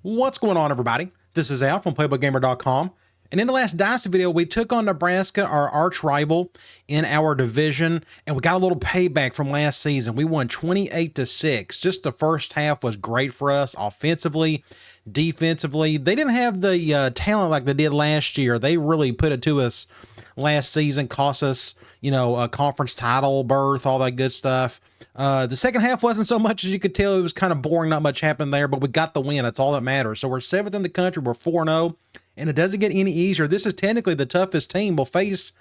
What's going on, everybody? This is Al from PlaybookGamer.com. And in the last Dynasty video, we took on Nebraska, our arch rival in our division, and we got a little payback from last season. We won 28-6. Just the first half was great for us offensively, defensively. They didn't have the talent like they did last year. They really put it to us last season, cost us, a conference title berth, all that good stuff. The second half wasn't so much, as you could tell. It was kind of boring. Not much happened there, but we got the win. That's all that matters. So we're 7th in the country. We're 4-0, and it doesn't get any easier. This is technically the toughest team we'll face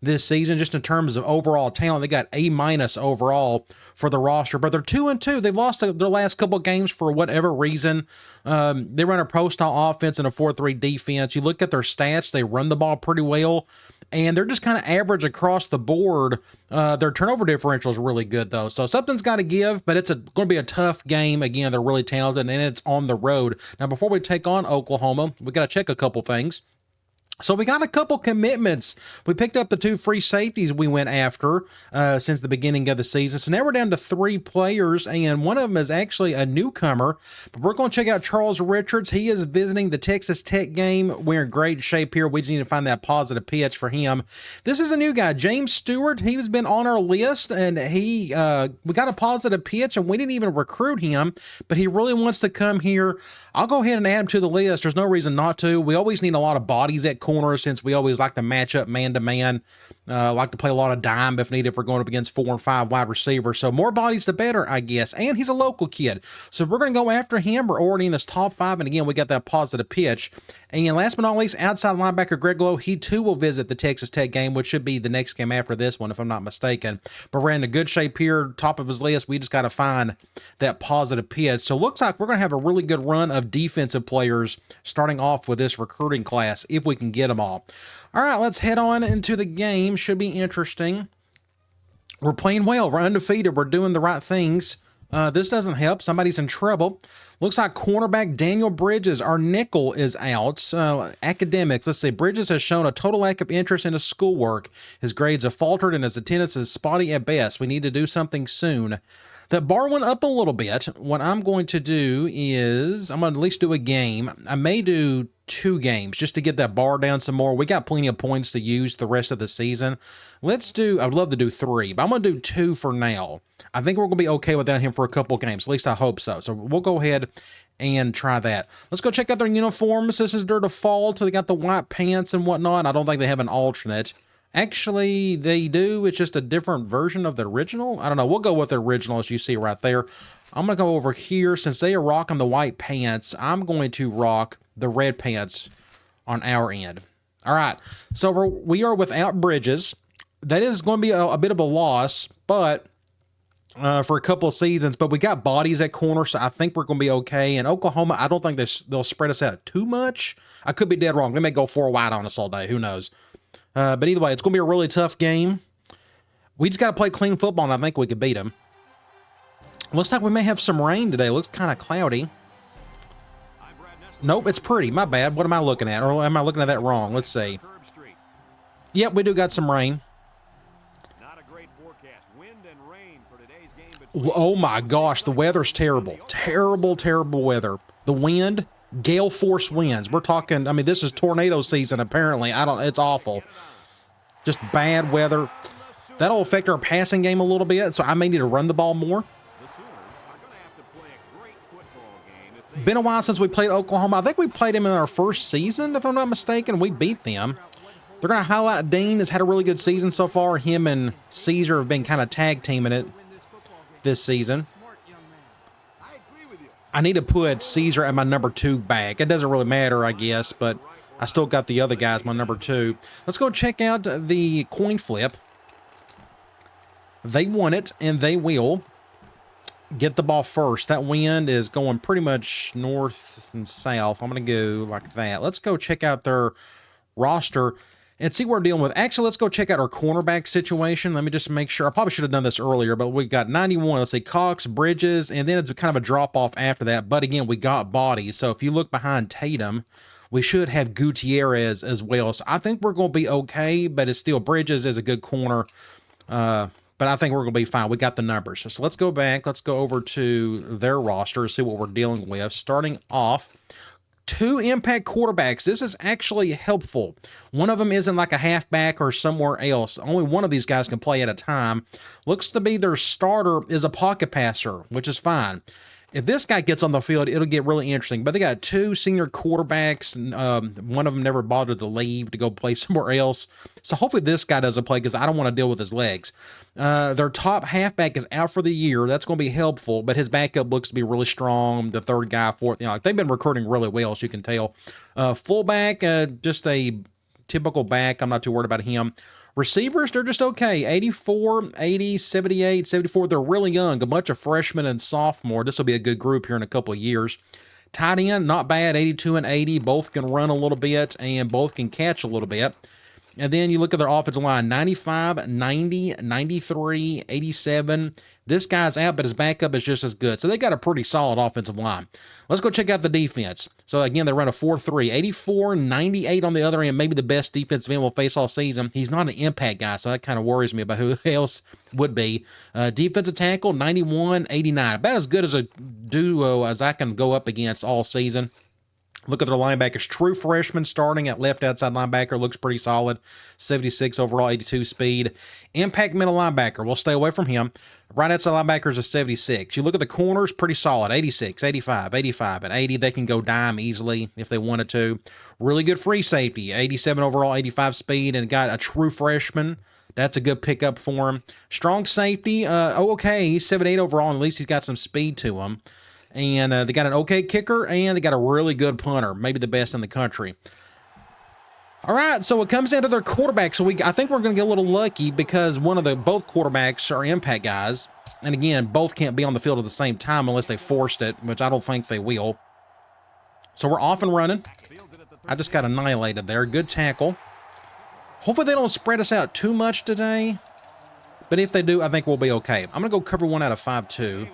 this season, just in terms of overall talent. They got A- overall for the roster, but they're 2-2. They've lost their last couple of games for whatever reason. They run a pro-style offense and a 4-3 defense. You look at their stats, they run the ball pretty well, and they're just kind of average across the board. Their turnover differential is really good, though, so something's got to give, but it's going to be a tough game. Again, they're really talented, and it's on the road. Now, before we take on Oklahoma, we got to check a couple things. So we got a couple commitments. We picked up the 2 free safeties we went after since the beginning of the season. So now we're down to 3 players, and one of them is actually a newcomer. But we're going to check out Charles Richards. He is visiting the Texas Tech game. We're in great shape here. We just need to find that positive pitch for him. This is a new guy, James Stewart. He's been on our list, and we got a positive pitch, and we didn't even recruit him, but he really wants to come here. I'll go ahead and add him to the list. There's no reason not to. We always need a lot of bodies at corner, since we always like to match up man-to-man. Like to play a lot of dime if needed, if we're going up against 4 and 5 wide receivers. So more bodies, the better, I guess. And he's a local kid, so we're going to go after him. We're already in his top 5, and again, we got that positive pitch. And last but not least, outside linebacker Greg Lowe, he too will visit the Texas Tech game, which should be the next game after this one, if I'm not mistaken. But we're in a good shape here, top of his list. We just got to find that positive pitch. So looks like we're going to have a really good run of defensive players starting off with this recruiting class, if we can get them all. All right, let's head on into the game. Should be interesting. We're playing well. We're undefeated. We're doing the right things. This doesn't help. Somebody's in trouble. Looks like cornerback Daniel Bridges, our nickel, is out. Academics, let's see. Bridges has shown a total lack of interest in his schoolwork. His grades have faltered, and his attendance is spotty at best. We need to do something soon. That bar went up a little bit. What I'm going to do is I'm going to at least do a game. I may do 2 games just to get that bar down some more. We got plenty of points to use the rest of the season. I'd love to do 3, but I'm going to do 2 for now. I think we're going to be okay without him for a couple games. At least I hope so. So we'll go ahead and try that. Let's go check out their uniforms. This is their default. So they got the white pants and whatnot. I don't think they have an alternate. Actually, they do. It's just a different version of the original. I don't know. We'll go with the original, as you see right there. I'm going to go over here. Since they are rocking the white pants, I'm going to rock the red pants on our end. All right. So we are without Bridges. That is going to be a bit of a loss, but for a couple of seasons. But we got bodies at corner, so I think we're going to be okay. And Oklahoma, I don't think they'll spread us out too much. I could be dead wrong. They may go 4 wide on us all day. Who knows? But either way, it's going to be a really tough game. We just got to play clean football, and I think we could beat them. Looks like we may have some rain today. Looks kind of cloudy. Nope, it's pretty. My bad. What am I looking at? Or am I looking at that wrong? Let's see. Yep, we do got some rain. Oh my gosh, the weather's terrible. Terrible, terrible weather. The wind, gale force winds. We're talking, I mean, this is tornado season apparently. It's awful. Just bad weather. That'll affect our passing game a little bit, so I may need to run the ball more. Been a while since we played Oklahoma. I think we played him in our first season, if I'm not mistaken. We beat them. They're going to highlight Dean. Has had a really good season so far. Him and Caesar have been kind of tag teaming it this season. I need to put Caesar at my number 2 back. It doesn't really matter, I guess, but I still got the other guys my number 2. Let's go check out the coin flip. They won it, and they will get the ball first. That wind is going pretty much north and south. I'm going to go like that. Let's go check out their roster and see what we're dealing with. Actually, let's go check out our cornerback situation. Let me just make sure. I probably should have done this earlier, but we got 91. Let's say Cox, Bridges, and then it's kind of a drop-off after that. But again, we got bodies. So if you look behind Tatum, we should have Gutierrez as well. So I think we're going to be okay, but it's still Bridges is a good corner. but I think we're going to be fine. We got the numbers. So let's go back. Let's go over to their roster, see what we're dealing with. Starting off, 2 impact quarterbacks. This is actually helpful. One of them isn't like a halfback or somewhere else. Only one of these guys can play at a time. Looks to be their starter is a pocket passer, which is fine. If this guy gets on the field, it'll get really interesting. But they got 2 senior quarterbacks. One of them never bothered to leave to go play somewhere else. So hopefully this guy doesn't play because I don't want to deal with his legs. Their top halfback is out for the year. That's going to be helpful. But his backup looks to be really strong. The third guy, fourth, like they've been recruiting really well, as you can tell. Fullback, just a typical back. I'm not too worried about him. Receivers, they're just okay. 84, 80, 78, 74. They're really young. A bunch of freshmen and sophomore. This will be a good group here in a couple of years. Tight end, not bad. 82 and 80. Both can run a little bit and both can catch a little bit. And then you look at their offensive line, 95, 90, 93, 87. This guy's out, but his backup is just as good. So they got a pretty solid offensive line. Let's go check out the defense. So again, they run a 4-3, 84, 98 on the other end. Maybe the best defensive end we'll face all season. He's not an impact guy, so that kind of worries me about who else would be. Defensive tackle, 91, 89. About as good as a duo as I can go up against all season. Look at their linebackers. True freshman starting at left outside linebacker. Looks pretty solid. 76 overall, 82 speed. Impact middle linebacker. We'll stay away from him. Right outside linebacker is a 76. You look at the corners, pretty solid. 86, 85, 85, and 80. They can go dime easily if they wanted to. Really good free safety. 87 overall, 85 speed, and got a true freshman. That's a good pickup for him. Strong safety. Okay, he's 78 overall, and at least he's got some speed to him. And they got an okay kicker, and they got a really good punter, maybe the best in the country. All right, so it comes down to their quarterback. So I think we're going to get a little lucky because both quarterbacks are impact guys. And again, both can't be on the field at the same time unless they forced it, which I don't think they will. So we're off and running. I just got annihilated there. Good tackle. Hopefully they don't spread us out too much today. But if they do, I think we'll be okay. I'm going to go cover 1 out of 5-2.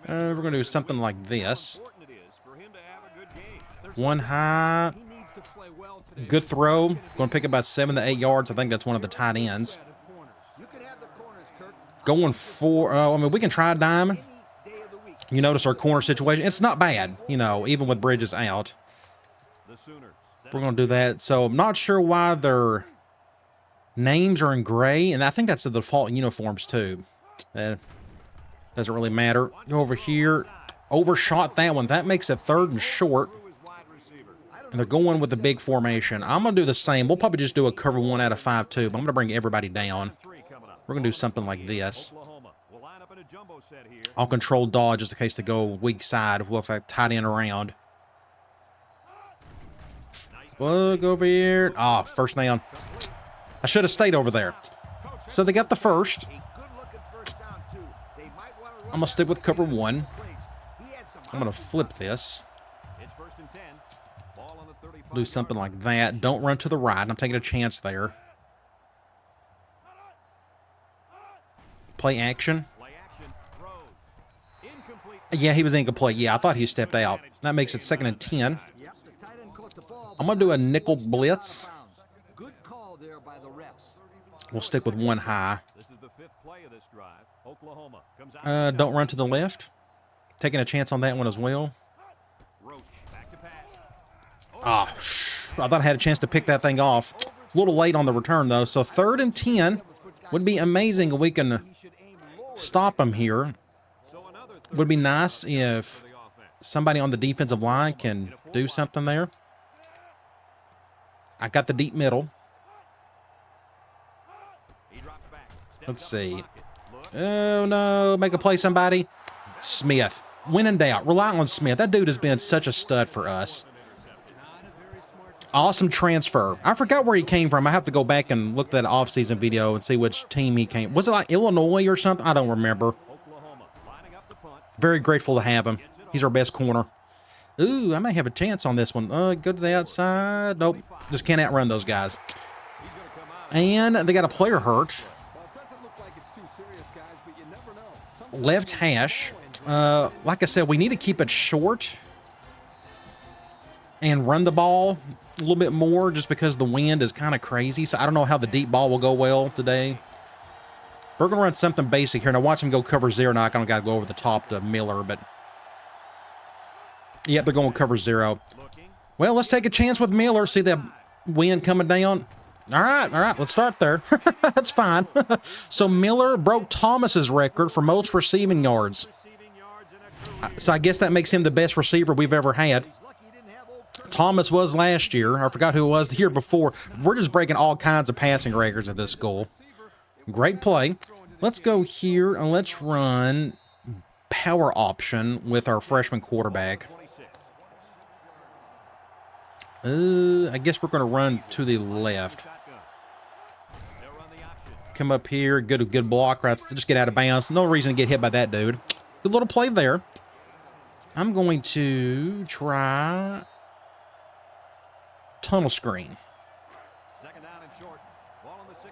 We're going to do something like this. 1 high. Good throw. Going to pick up about 7 to 8 yards. I think that's one of the tight ends. Going for, I mean, we can try a dime. You notice our corner situation. It's not bad, you know, even with Bridges out. We're going to do that. So I'm not sure why their names are in gray. And I think that's the default uniforms too. Doesn't really matter. Go over here. Overshot that one. That makes it 3rd and short. And they're going with the big formation. I'm going to do the same. We'll probably just do a cover 1 out of 5-2, but I'm going to bring everybody down. We're going to do something like this. I'll control dodge just in case they go weak side. We'll have to tight end around. Look over here. Ah, first down. I should have stayed over there. So they got the first. I'm going to stick with cover 1. I'm going to flip this. Do something like that. Don't run to the right. I'm taking a chance there. Play action. Yeah, he was incomplete. Yeah, I thought he stepped out. That makes it 2nd and 10. I'm going to do a nickel blitz. We'll stick with 1 high. Don't run to the left. Taking a chance on that one as well. I thought I had a chance to pick that thing off. It's a little late on the return, though. So 3rd and 10 would be amazing if we can stop him here. Would be nice if somebody on the defensive line can do something there. I got the deep middle. Let's see. Oh, no. Make a play, somebody. Smith. When in doubt, rely on Smith. That dude has been such a stud for us. Awesome transfer. I forgot where he came from. I have to go back and look at that offseason video and see which team he came. Was it like Illinois or something? I don't remember. Very grateful to have him. He's our best corner. Ooh, I may have a chance on this one. Go to the outside. Nope. Just can't outrun those guys. And they got a player hurt. Left hash. Like I said, we need to keep it short and run the ball. a little bit more just because the wind is kind of crazy. So I don't know how the deep ball will go well today. We're going to run something basic here. Now watch him go cover zero. Now I kind of got to go over the top to Miller, but yep, they're going cover zero. Well, let's take a chance with Miller. See that wind coming down? All right, let's start there. That's fine. So Miller broke Thomas's record for most receiving yards. So I guess that makes him the best receiver we've ever had. Thomas was last year. I forgot who it was the year before. We're just breaking all kinds of passing records at this school. Great play. Let's go here and let's run power option with our freshman quarterback. I guess we're going to run to the left. Come up here. Good block right. Just get out of bounds. No reason to get hit by that dude. Good little play there. I'm going to try tunnel screen.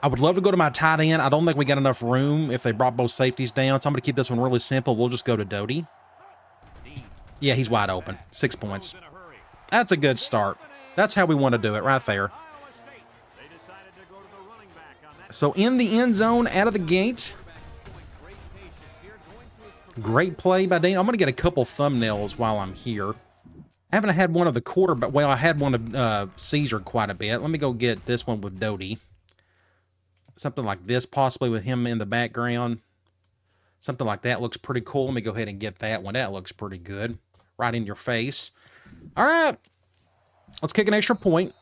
I would love to go to my tight end. I don't think we got enough room if they brought both safeties down, so I'm going to keep this one really simple. We'll just go to Doty. Yeah, he's wide open. 6 points. That's a good start. That's how we want to do it right there. So in the end zone, out of the gate. Great play by Dean. I'm going to get a couple thumbnails while I'm here. I haven't had one of the quarterback. Well, I had one of Caesar quite a bit. Let me go get this one with Doty. Something like this, possibly with him in the background. Something like that looks pretty cool. Let me go ahead and get that one. That looks pretty good. Right in your face. All right. Let's kick an extra point.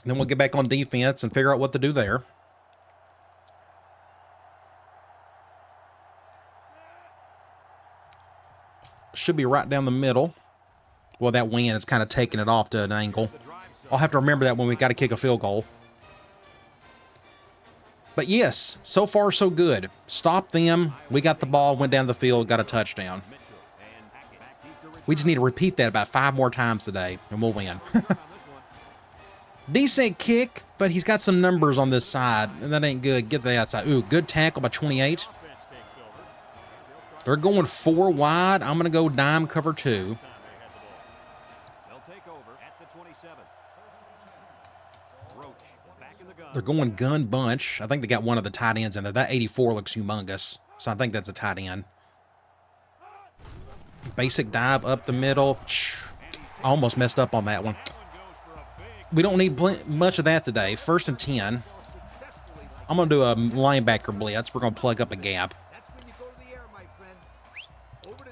Then we'll get back on defense and figure out what to do there. Should be right down the middle. Well, that wind is kind of taking it off to an angle. I'll have to remember that when we got to kick a field goal. But yes, so far so good. Stopped them. We got the ball, went down the field, got a touchdown. We just need to repeat that about 5 more times today, and we'll win. Decent kick, but he's got some numbers on this side, and that ain't good. Get the outside. Ooh, good tackle by 28. They're going 4 wide. I'm going to go dime cover 2. They're going gun bunch. I think they got one of the tight ends in there. That 84 looks humongous, so I think that's a tight end. Basic dive up the middle. I almost messed up on that one. We don't need much of that today. 1st and 10. I'm going to do a linebacker blitz. We're going to plug up a gap.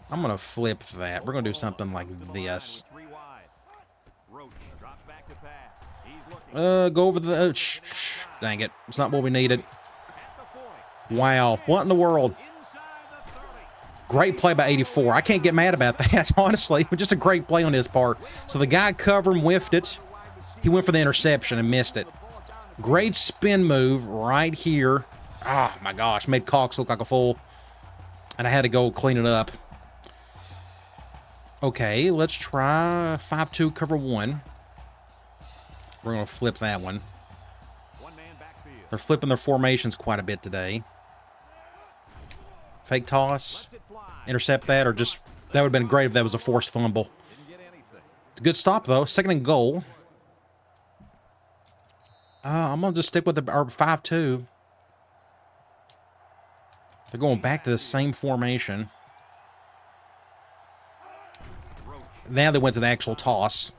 I'm going to flip that. We're going to do something like this. Go over the... dang it. It's not what we needed. Wow. What in the world? Great play by 84. I can't get mad about that, honestly. Just a great play on his part. So the guy covered him, whiffed it. He went for the interception and missed it. Great spin move right here. Oh, my gosh. Made Cox look like a fool. And I had to go clean it up. Okay, let's try 5-2 cover 1. We're going to flip that one. They're flipping their formations quite a bit today. Fake toss. Intercept that, or just... That would have been great if that was a forced fumble. Good stop, though. 2nd and goal. I'm going to just stick with our 5-2. They're going back to the same formation. Now they went to the actual toss.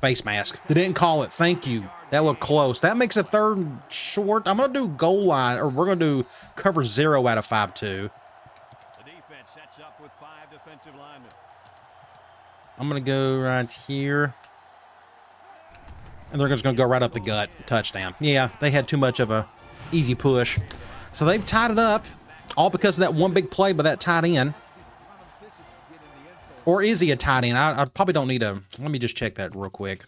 Face mask. They didn't call it. Thank you. That looked close. That makes it 3rd and short. I'm going to do goal line, or we're going to do cover 0 out of 5-2. The defense sets up with 5 defensive linemen. I'm going to go right here. And they're just going to go right up the gut. Touchdown. Yeah, they had too much of a easy push. So they've tied it up, all because of that one big play by that tight end. Or is he a tight end? I probably don't need a... Let me just check that real quick.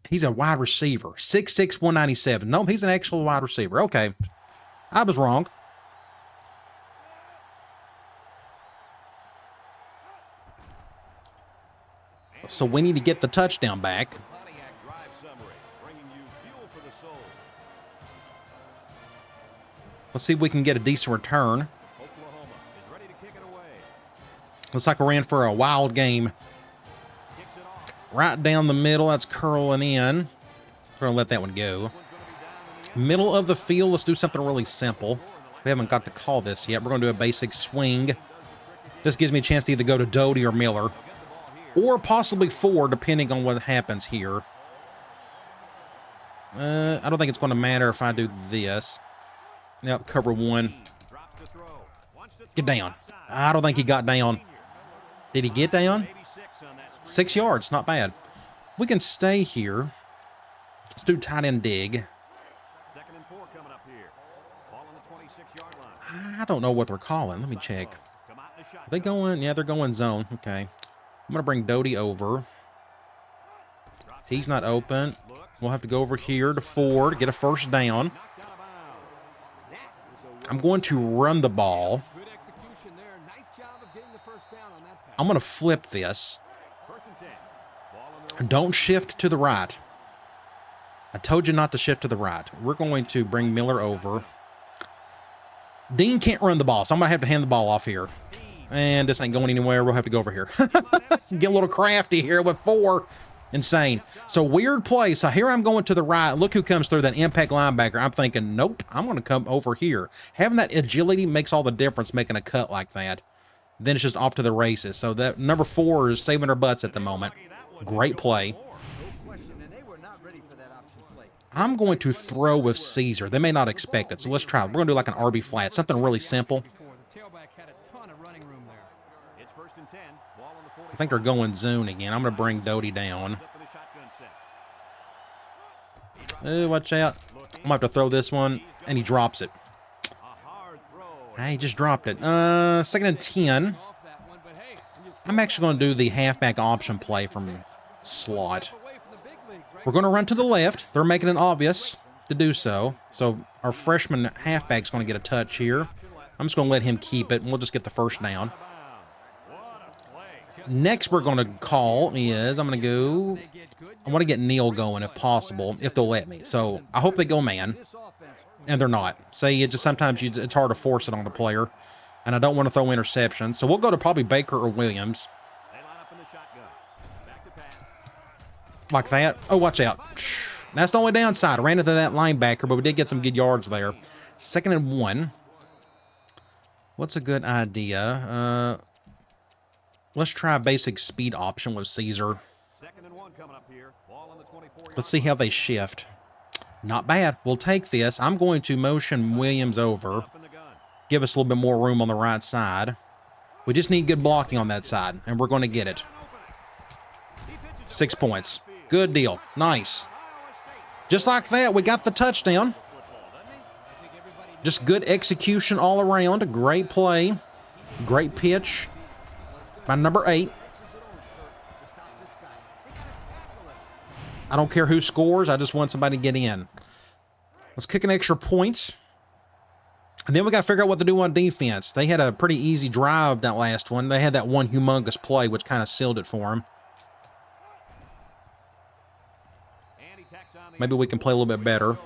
He's a wide receiver. 6'6", 197. No, he's an actual wide receiver. Okay. I was wrong. So we need to get the touchdown back. Let's see if we can get a decent return. Looks like we're in for a wild game. right down the middle. That's curling in. We're going to let that one go. Middle of the field. Let's do something really simple. We haven't got to call this yet. We're going to do a basic swing. This gives me a chance to either go to Doty or Miller. Or possibly 4, depending on what happens here. I don't think it's going to matter if I do this. Yep, cover 1. Get down. I don't think he got down. Did he get down? 6 yards, not bad. We can stay here. Let's do tight end dig. I don't know what they're calling. Let me check. Are they going? Yeah, they're going zone. Okay. I'm going to bring Doty over. He's not open. We'll have to go over here to 4 to get a first down. I'm going to run the ball. I'm going to flip this. Don't shift to the right. I told you not to shift to the right. We're going to bring Miller over. Dean can't run the ball, so I'm going to have to hand the ball off here. And this ain't going anywhere. We'll have to go over here. Get a little crafty here with 4. Insane. So weird play. So here I'm going to the right. Look who comes through, that impact linebacker. I'm thinking, nope, I'm going to come over here. Having that agility makes all the difference making a cut like that. Then it's just off to the races. So that number 4 is saving our butts at the moment. Great play. I'm going to throw with Caesar. They may not expect it, so let's try it. We're going to do like an RB flat, something really simple. I think they're going zone again. I'm going to bring Doty down. Oh, watch out. I'm going to have to throw this one, and he drops it. He just dropped it. 2nd and 10. I'm actually going to do the halfback option play from slot. We're going to run to the left. They're making it obvious to do so. So our freshman halfback's going to get a touch here. I'm just going to let him keep it, and we'll just get the first down. Next we're going to call is, I want to get Neil going if possible, if they'll let me. So I hope they go man, and they're not. Say it just sometimes it's hard to force it on the player, and I don't want to throw interceptions. So we'll go to probably Baker or Williams. Like that. Oh, watch out. That's the only downside. I ran into that linebacker, but we did get some good yards there. 2nd and 1. What's a good idea? Let's try a basic speed option with Caesar. Let's see how they shift. Not bad. We'll take this. I'm going to motion Williams over. Give us a little bit more room on the right side. We just need good blocking on that side, and we're going to get it. 6 points. Good deal. Nice. Just like that, we got the touchdown. Just good execution all around. Great play. Great pitch by number 8. I don't care who scores. I just want somebody to get in. Let's kick an extra point. And then we got to figure out what to do on defense. They had a pretty easy drive that last one. They had that one humongous play, which kind of sealed it for them. Maybe we can play a little bit better.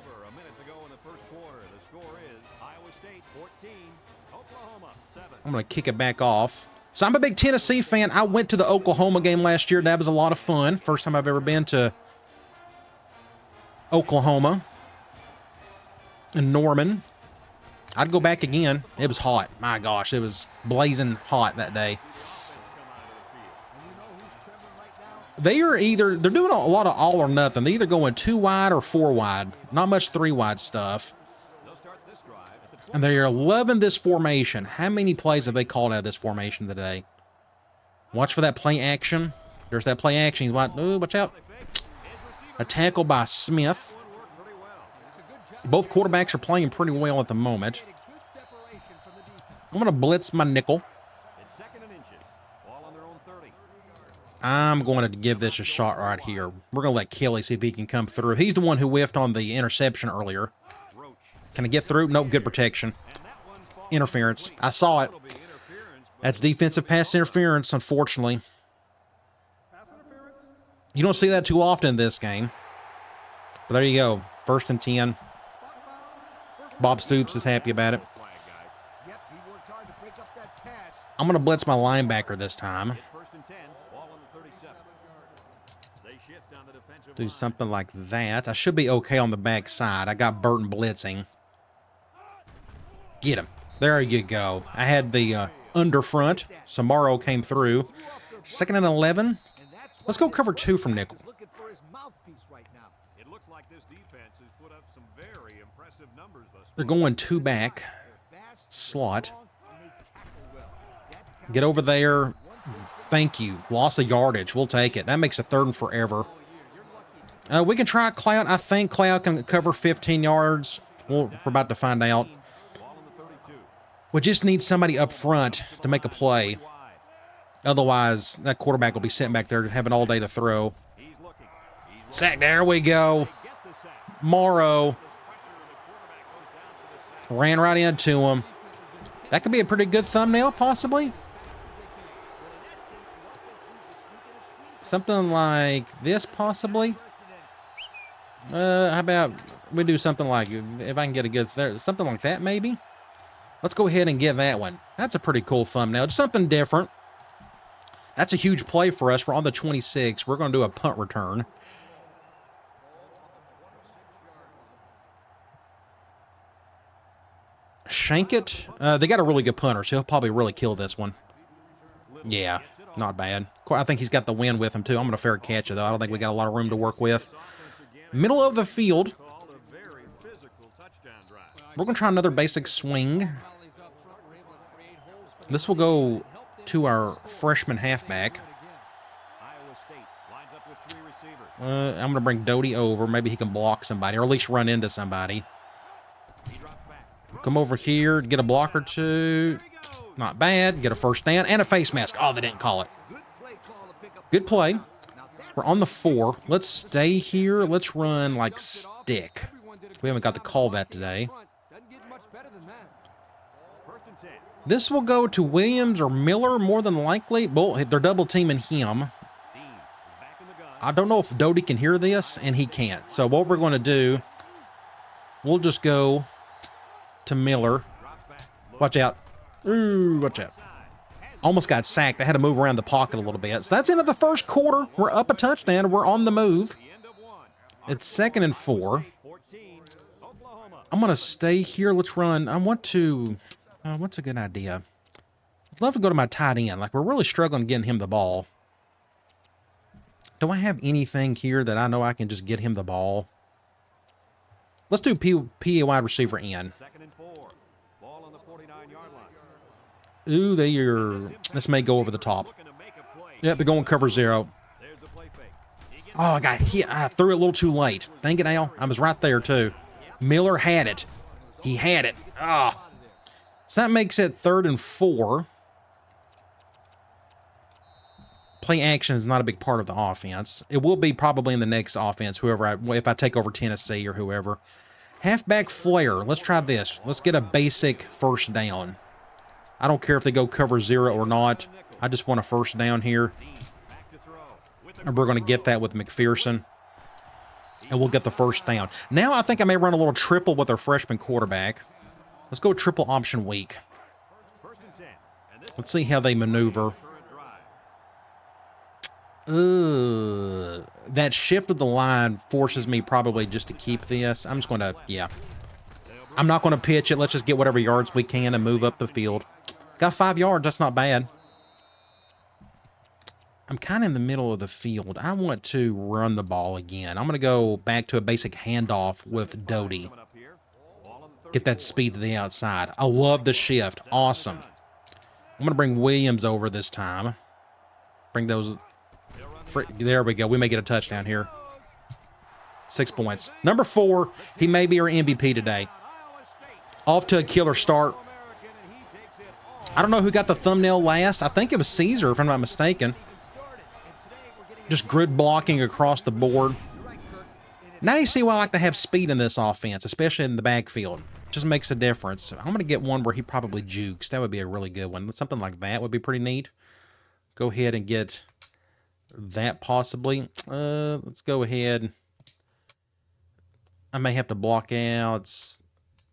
I'm going to kick it back off. So I'm a big Tennessee fan. I went to the Oklahoma game last year. That was a lot of fun. First time I've ever been to Oklahoma and Norman. I'd go back again. It was hot. My gosh, it was blazing hot that day. They're doing a lot of all or nothing. They're either going 2 wide or 4 wide. Not much 3 wide stuff. And they're loving this formation. How many plays have they called out of this formation today? Watch for that play action. There's that play action. He's like, oh, watch out. A tackle by Smith. Both quarterbacks are playing pretty well at the moment. I'm going to blitz my nickel. I'm going to give this a shot right here. We're going to let Kelly see if he can come through. He's the one who whiffed on the interception earlier. Can I get through? Nope, good protection. Interference. I saw it. That's defensive pass interference, unfortunately. You don't see that too often in this game. But there you go. 1st and 10. Bob Stoops is happy about it. I'm going to blitz my linebacker this time. Do something like that. I should be okay on the back side. I got Burton blitzing. Get him. There you go. I had the under front. Samaro came through. 2nd and 11. Let's go cover 2 from nickel. It looks like this defense has put up some very impressive numbers thus far. They're going 2 back. Slot. Get over there. Thank you. Loss of yardage. We'll take it. That makes a 3rd and forever. We can try Cloud. I think Cloud can cover 15 yards. We're about to find out. We just need somebody up front to make a play. Otherwise, that quarterback will be sitting back there having all day to throw. Sack. There we go. Morrow ran right into him. That could be a pretty good thumbnail, possibly. Something like this, possibly. How about we do something like, if I can get a good, something like that, maybe? Let's go ahead and get that one. That's a pretty cool thumbnail. Just something different. That's a huge play for us. We're on the 26. We're going to do a punt return. Shank it. They got a really good punter, so he'll probably really kill this one. Yeah, not bad. I think he's got the wind with him, too. I'm going to fair catch it, though. I don't think we got a lot of room to work with. Middle of the field. We're going to try another basic swing. This will go to our freshman halfback. I'm going to bring Doty over. Maybe he can block somebody, or at least run into somebody. Come over here, get a block or 2. Not bad. Get a 1st down and a face mask. Oh, they didn't call it. Good play. We're on the 4. Let's stay here. Let's run like stick. We haven't got to call that today. This will go to Williams or Miller, more than likely. Well, they're double teaming him. I don't know if Doty can hear this, and he can't. So what we're going to do, we'll just go to Miller. Watch out. Ooh, watch out. Almost got sacked. I had to move around the pocket a little bit. So that's into the 1st quarter. We're up a touchdown. We're on the move. It's 2nd and 4. I'm going to stay here. Let's run. I want to... what's a good idea? I'd love to go to my tight end. Like, we're really struggling getting him the ball. Do I have anything here that I know I can just get him the ball? Let's do P wide receiver in. Ooh, this may go over the top. Yep, they're going cover 0. Oh, I got hit. I threw it a little too late. Dang it, Al. I was right there, too. Miller had it. He had it. Ah. Oh. So that makes it 3rd and 4. Play action is not a big part of the offense. It will be probably in the next offense, if I take over Tennessee or whoever. Halfback flare. Let's try this. Let's get a basic 1st down. I don't care if they go cover 0 or not. I just want a 1st down here. And we're going to get that with McPherson. And we'll get the 1st down. Now I think I may run a little triple with our freshman quarterback. Let's go triple option weak. Let's see how they maneuver. That shift of the line forces me probably just to keep this. I'm just going to, yeah. I'm not going to pitch it. Let's just get whatever yards we can and move up the field. Got 5 yards. That's not bad. I'm kind of in the middle of the field. I want to run the ball again. I'm going to go back to a basic handoff with Doty. Get that speed to the outside. I love the shift. Awesome. I'm going to bring Williams over this time. Bring those. There we go. We may get a touchdown here. 6 points. Number 4, he may be our MVP today. Off to a killer start. I don't know who got the thumbnail last. I think it was Caesar, if I'm not mistaken. Just grid blocking across the board. Now you see why I like to have speed in this offense, especially in the backfield. Just makes a difference. I'm going to get one where he probably jukes. That would be a really good one. Something like that would be pretty neat. Go ahead and get that possibly. Let's go ahead. I may have to block out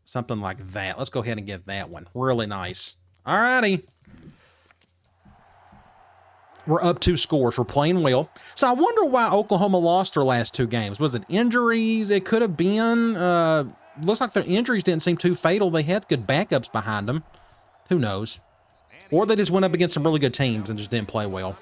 something like that. Let's go ahead and get that one. Really nice. All righty. We're up 2 scores. We're playing well. So I wonder why Oklahoma lost their last 2 games. Was it injuries? It could have been. Looks like their injuries didn't seem too fatal. They had good backups behind them. Who knows? Or they just went up against some really good teams and just didn't play well.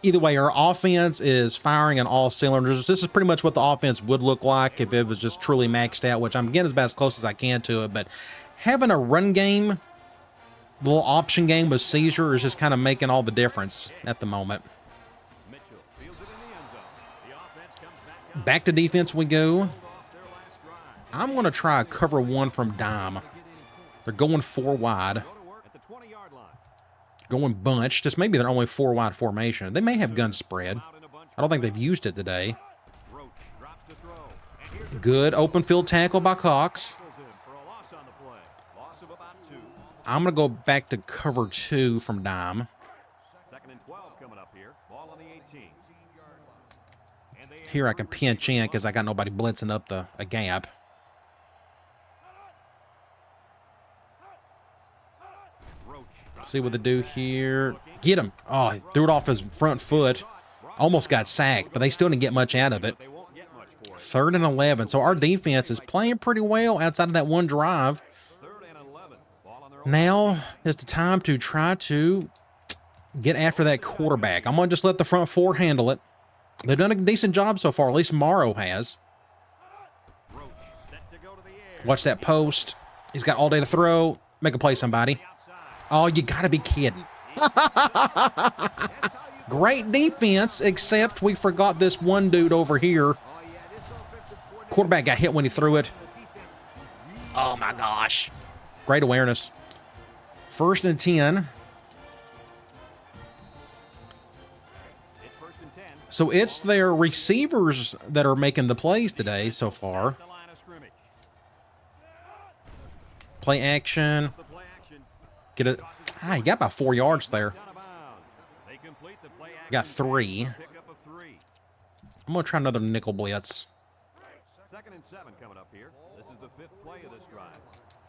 Either way, our offense is firing on all cylinders. This is pretty much what the offense would look like if it was just truly maxed out, which I'm getting as close as I can to it. But having a run game, the little option game with Caesar is just kind of making all the difference at the moment. Back to defense we go. I'm going to try a cover 1 from dime. They're going 4 wide. Going bunch. Just maybe they're only 4 wide formation. They may have gun spread. I don't think they've used it today. Good open field tackle by Cox. I'm going to go back to cover 2 from dime. Here I can pinch in because I got nobody blitzing up a gap. See what they do here. Get him. Oh, he threw it off his front foot. Almost got sacked, but they still didn't get much out of it. 3rd and 11. So our defense is playing pretty well outside of that one drive. Now is the time to try to get after that quarterback. I'm going to just let the front 4 handle it. They've done a decent job so far. At least Morrow has. Watch that post. He's got all day to throw. Make a play, somebody. Oh, you got to be kidding. Great defense, except we forgot this one dude over here. Quarterback got hit when he threw it. Oh, my gosh. Great awareness. 1st and 10. So it's their receivers that are making the plays today so far. Play action. Get it. Ah, he got about 4 yards there. Got 3. I'm going to try another nickel blitz. 2nd and 7 coming up here. This is the 5th play of this drive.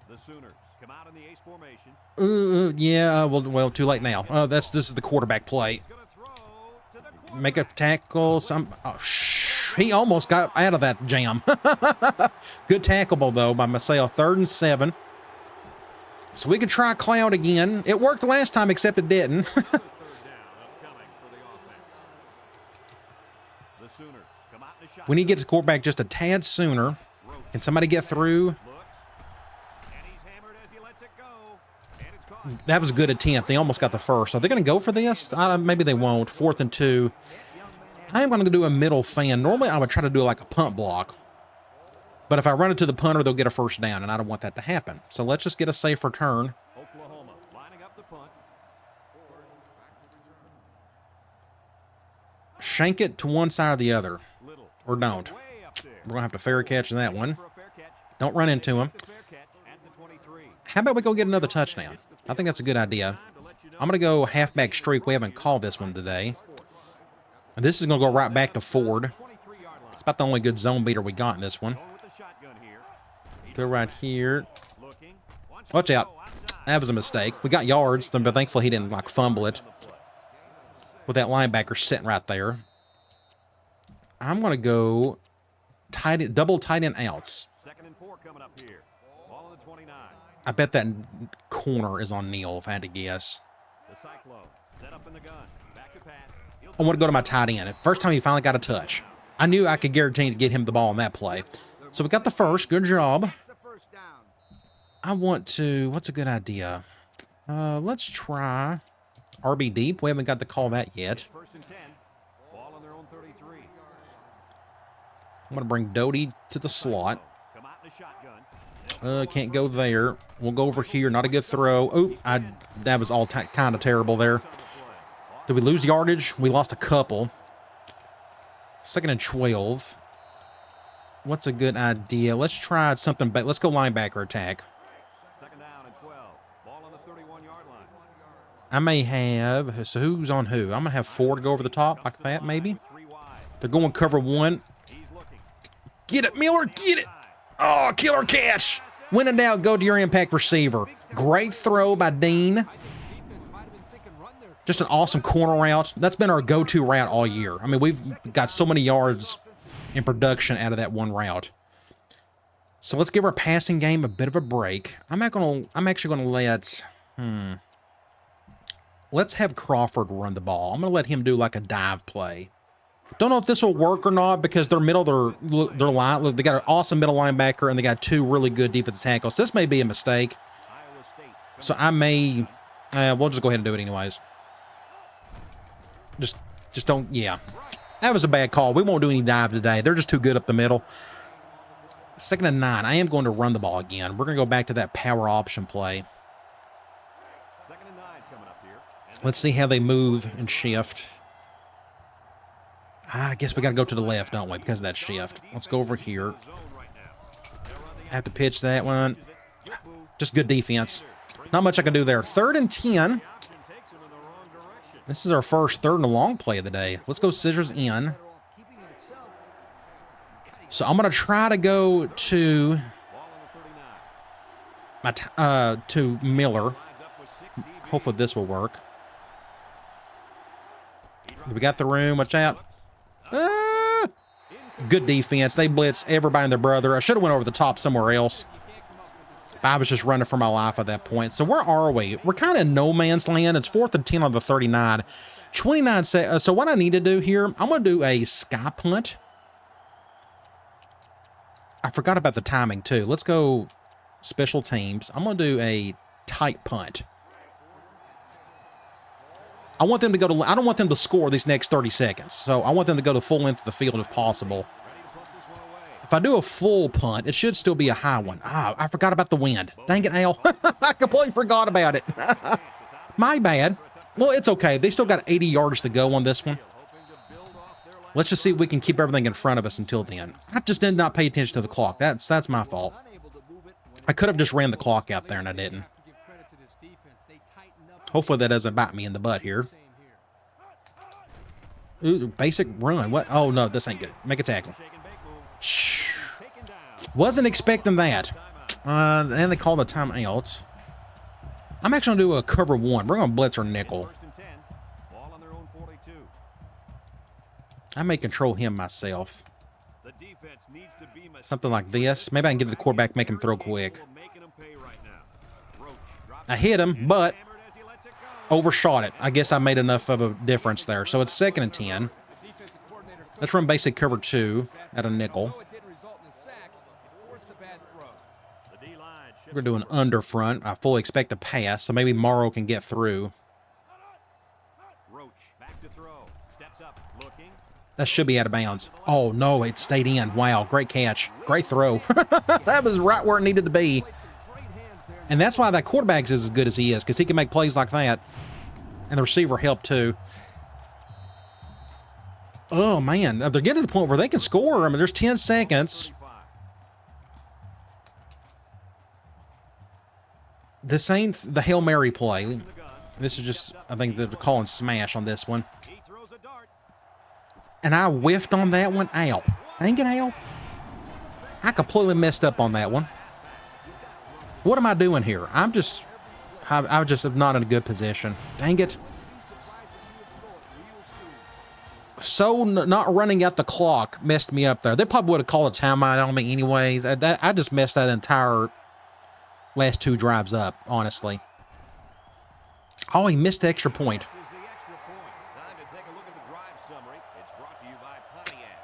The Sooners come out in the ace formation. Yeah, well, too late now. This is the quarterback play. Make a tackle. He almost got out of that jam. Good tackleable, though, by Maseo. 3rd and 7. So we could try cloud again. It worked last time, except it didn't. We need to get the quarterback just a tad sooner. Can somebody get through? That was a good attempt. They almost got the first. Are they going to go for this? Maybe they won't. 4th and 2. I am going to do a middle fan. Normally, I would try to do like a punt block. But if I run it to the punter, they'll get a first down, and I don't want that to happen. So let's just get a safe return. Oklahoma lining up the punt. Shank it to one side or the other. Or don't. We're going to have to fair catch that one. Don't run into him. How about we go get another touchdown? I think that's a good idea. I'm going to go halfback streak. We haven't called this one today. This is going to go right back to Ford. It's about the only good zone beater we got in this one. Throw right here. Watch out. That was a mistake. We got yards, but thankfully he didn't like fumble it. With that linebacker sitting right there. I'm going to go double tight end outs. 2nd and 4 coming up here. Ball on the 29. I bet that corner is on Neal, if I had to guess. The Cyclone set up in the gun. Back to Pat. I want to go to my tight end. First time he finally got a touch. I knew I could guarantee to get him the ball on that play. So we got the first. Good job. I want to, what's a good idea? Let's try RB deep. We haven't got to call that yet. 1st and 10. Ball on their own 33. I'm going to bring Doty to the slot. Come out in the shotgun. Can't go there. We'll go over here. Not a good throw. Oh, that was all kind of terrible there. Did we lose yardage? We lost a couple. 2nd and 12. What's a good idea? Let's try something. Let's go linebacker attack. 2nd down and 12. Ball on the 31-yard line. I may have, so who's on who? I'm going to have Ford go over the top like that, maybe. They're going cover 1. Get it, Miller, get it. Oh, killer catch. When in doubt, go to your impact receiver. Great throw by Dean. Just an awesome corner route. That's been our go-to route all year. I mean, we've got so many yards in production out of that one route. So let's give our passing game a bit of a break. I'm actually gonna let let's have Crawford run the ball. I'm gonna let him do like a dive play. Don't know if this will work or not because their line, look, they got an awesome middle linebacker and they got 2 really good defensive tackles. This may be a mistake. So I may we'll just go ahead and do it anyways. Just don't, yeah. That was a bad call. We won't do any dive today. They're just too good up the middle. 2nd and 9. I am going to run the ball again. We're going to go back to that power option play. 2nd and 9 coming up here. Let's see how they move and shift. I guess we got to go to the left, don't we, because of that shift. Let's go over here. I have to pitch that one. Just good defense. Not much I can do there. 3rd and 10. This is our first 3rd and a long play of the day. Let's go scissors in. So I'm going to try to go to to Miller. Hopefully this will work. We got the room. Watch out. Good defense. They blitz everybody and their brother. I should have went over the top somewhere else. I was just running for my life at that point. So where are we? We're kind of in no man's land. It's 4th and 10 on the 39. 29 seconds. So what I need to do here, I'm going to do a sky punt. I forgot about the timing too. Let's go special teams. I'm going to do a tight punt. I want them to go to, I don't want them to score these next 30 seconds. So I want them to go to full length of the field if possible. If I do a full punt, it should still be a high one. Ah, I forgot about the wind. Dang it, Al. I completely forgot about it. My bad. Well, it's okay. They still got 80 yards to go on this one. Let's just see if we can keep everything in front of us until then. I just did not pay attention to the clock. That's my fault. I could have just ran the clock out there and I didn't. Hopefully that doesn't bite me in the butt here. Ooh, basic run. What? Oh, no, this ain't good. Make a tackle. Shh. Wasn't expecting that. And they call the timeout. I'm actually going to do a cover 1. We're going to blitz our nickel. I may control him myself. Something like this. Maybe I can get to the quarterback, make him throw quick. I hit him, but overshot it. I guess I made enough of a difference there. So it's 2nd and 10. Let's run basic cover 2 at a nickel. We're doing under front. I fully expect a pass, so maybe Morrow can get through. That should be out of bounds. Oh, no, it stayed in. Wow, great catch. Great throw. That was right where it needed to be. And that's why that quarterback is as good as he is, because he can make plays like that. And the receiver helped, too. Oh, man. They're getting to the point where they can score. I mean, there's 10 seconds. This ain't the Hail Mary play. This is just, I think they're calling smash on this one. And I whiffed on that one. Ow. Dang it, Al. I completely messed up on that one. What am I doing here? I'm just not in a good position. Dang it. So not running out the clock messed me up there. They probably would have called a timeout on me anyways. I just messed that entire last 2 drives up, honestly. Oh, he missed the extra point.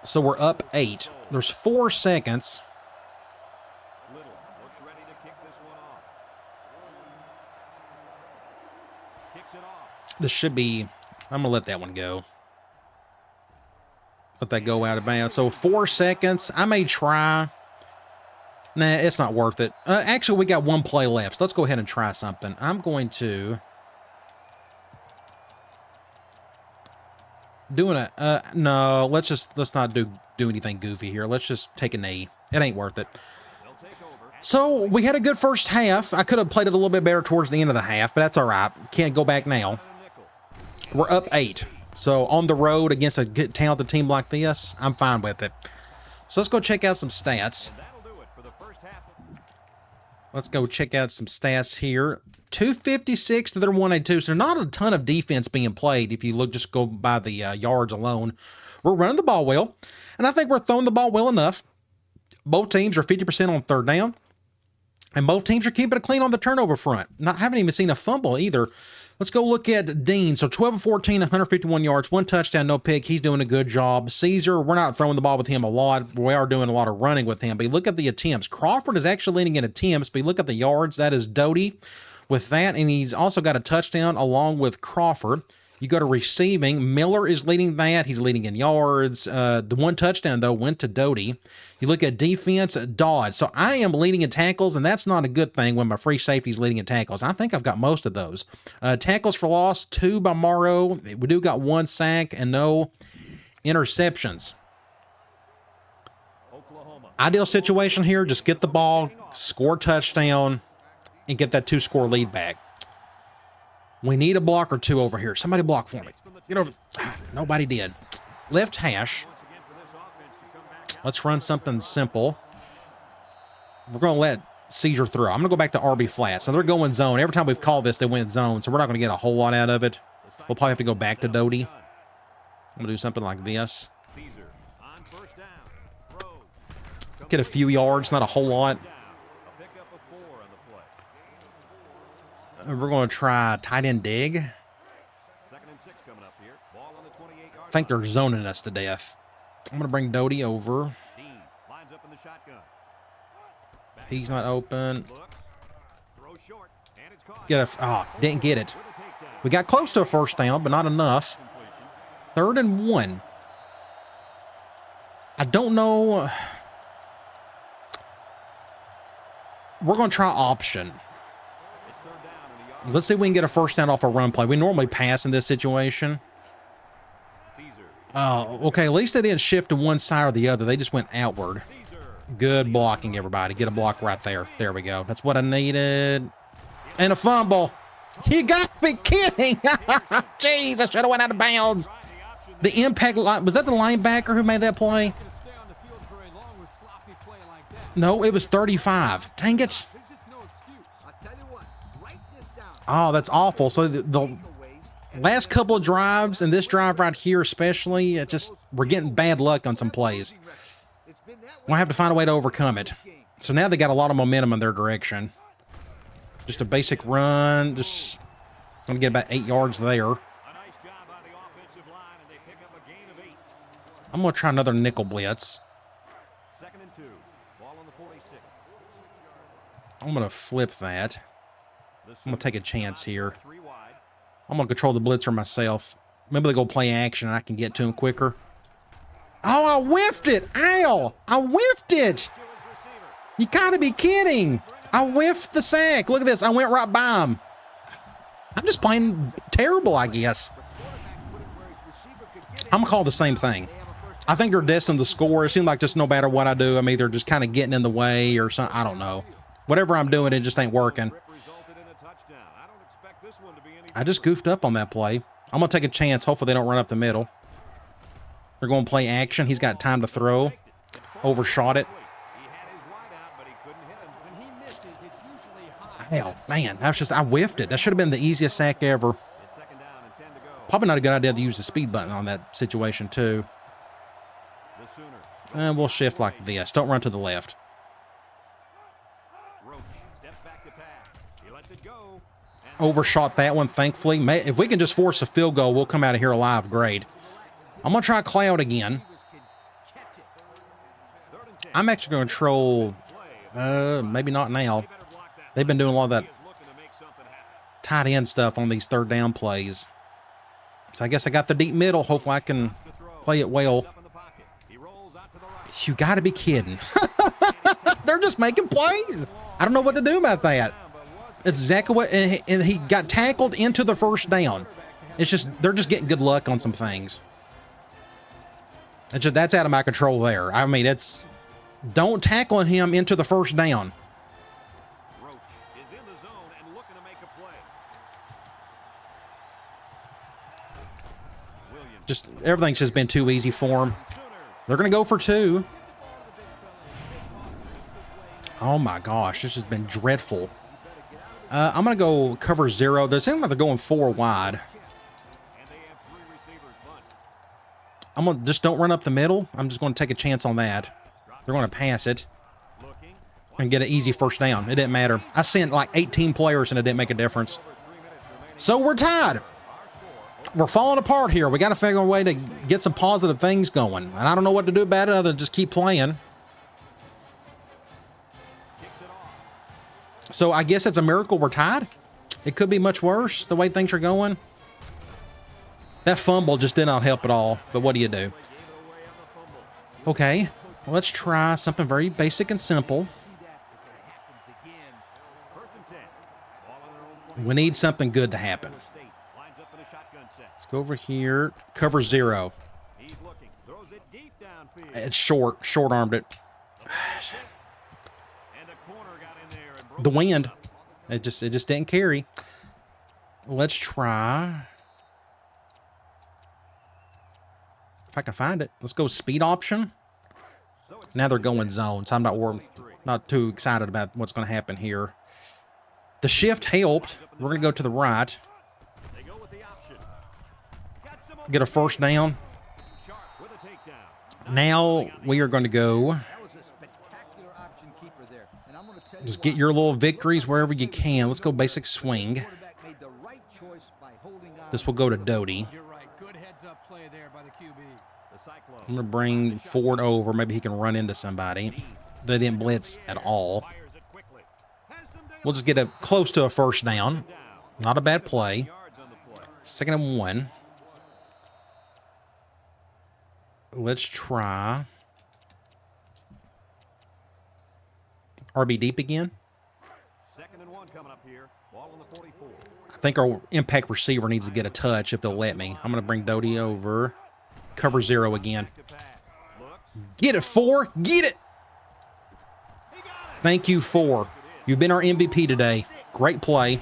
So we're up 8. There's 4 seconds. This should be, I'm going to let that one go. Let that go out of bounds. So 4 seconds. I may try. Nah, it's not worth it. Actually, we got 1 play left. So let's go ahead and try something. I'm going to no, let's not do anything goofy here. Let's just take a knee. It ain't worth it. So we had a good first half. I could have played it a little bit better towards the end of the half, but that's all right. Can't go back now. We're up 8. So on the road against a good, talented team like this, I'm fine with it. So let's go check out some stats. Let's go check out some stats here. 256 to their 182. So not a ton of defense being played if you look, just go by the yards alone. We're running the ball well, and I think we're throwing the ball well enough. Both teams are 50% on third down, and both teams are keeping it clean on the turnover front. Haven't even seen a fumble either. Let's go look at Dean. So 12 of 14, 151 yards, 1 touchdown, no pick. He's doing a good job. Caesar, we're not throwing the ball with him a lot. We are doing a lot of running with him. But look at the attempts. Crawford is actually leading in attempts, but look at the yards. That is Doty with that, and he's also got a touchdown along with Crawford. You go to receiving. Miller is leading that. He's leading in yards. The 1 touchdown, though, went to Doty. You look at defense, Dodd. So I am leading in tackles, and that's not a good thing when my free safety is leading in tackles. I think I've got most of those. Tackles for loss, 2 by Morrow. We do got 1 sack and no interceptions. Ideal situation here, just get the ball, score a touchdown, and get that 2-score lead back. We need a block or 2 over here. Somebody block for me. Get over. Nobody did. Left hash. Let's run something simple. We're going to let Caesar throw. I'm going to go back to RB flat. So they're going zone. Every time we've called this, they went zone. So we're not going to get a whole lot out of it. We'll probably have to go back to Doty. I'm going to do something like this. Get a few yards, not a whole lot. We're going to try tight end dig. I think they're zoning us to death. I'm going to bring Doty over. He's not open. Didn't get it. We got close to a first down, but not enough. 3rd and 1. I don't know. We're going to try option. Let's see if we can get a first down off a run play. We normally pass in this situation. Okay, at least they didn't shift to one side or the other. They just went outward. Good blocking, everybody. Get a block right there. There we go. That's what I needed. And a fumble. You got to be kidding. Jeez, I should have went out of bounds. The impact line, was that the linebacker who made that play? No, it was 35. Dang it. Oh, that's awful. So the last couple of drives and this drive right here especially, we're getting bad luck on some plays. We'll have to find a way to overcome it. So now they got a lot of momentum in their direction. Just a basic run. Just going to get about 8 yards there. I'm going to try another nickel blitz. I'm going to flip that. I'm going to take a chance here. I'm going to control the blitzer myself. Maybe they go play action and I can get to him quicker. Oh, I whiffed it. Ow. I whiffed it. You got to be kidding. I whiffed the sack. Look at this. I went right by him. I'm just playing terrible, I guess. I'm going to call the same thing. I think they're destined to score. It seems like just no matter what I do, I'm either just kind of getting in the way or something. I don't know. Whatever I'm doing, it just ain't working. I just goofed up on that play. I'm going to take a chance. Hopefully they don't run up the middle. They're going to play action. He's got time to throw. Overshot it. Hell, man. I whiffed it. That should have been the easiest sack ever. Probably not a good idea to use the speed button on that situation, too. And we'll shift like this. Don't run to the left. Overshot that one, thankfully. If we can just force a field goal, we'll come out of here alive. Great. I'm going to try Cloud again. I'm actually going to control... maybe not now. They've been doing a lot of that tight end stuff on these third down plays. So I guess I got the deep middle. Hopefully I can play it well. You got to be kidding. They're just making plays. I don't know what to do about that. It's exactly what, and he got tackled into the first down. It's just, they're just getting good luck on some things. That's out of my control there. I mean, don't tackle him into the first down. Just, everything's just been too easy for him. They're going to go for 2. Oh my gosh, this has been dreadful. I'm going to go cover 0. They seem like they're going 4 wide. I'm going to just don't run up the middle. I'm just going to take a chance on that. They're going to pass it and get an easy first down. It didn't matter. I sent like 18 players and it didn't make a difference. So we're tied. We're falling apart here. We got to figure a way to get some positive things going. And I don't know what to do about it other than just keep playing. So I guess it's a miracle we're tied. It could be much worse the way things are going. That fumble just did not help at all. But what do you do? Okay, well, let's try something very basic and simple. We need something good to happen. Let's go over here. Cover 0. It's short. Short-armed it. The wind. It just didn't carry. Let's try. If I can find it. Let's go speed option. Now they're going zone, so I'm not too excited about what's going to happen here. The shift helped. We're going to go to the right. Get a first down. Now we are going to go. Just get your little victories wherever you can. Let's go basic swing. This will go to Doty. I'm going to bring Ford over. Maybe he can run into somebody. They didn't blitz at all. We'll just get it close to a first down. Not a bad play. 2nd and 1. Let's try RB deep again. 2nd and 1 coming up here. Ball on the 44. I think our impact receiver needs to get a touch if they'll let me. I'm going to bring Doty over. Cover 0 again. Get it, 4. Get it. Thank you, 4. You've been our MVP today. Great play.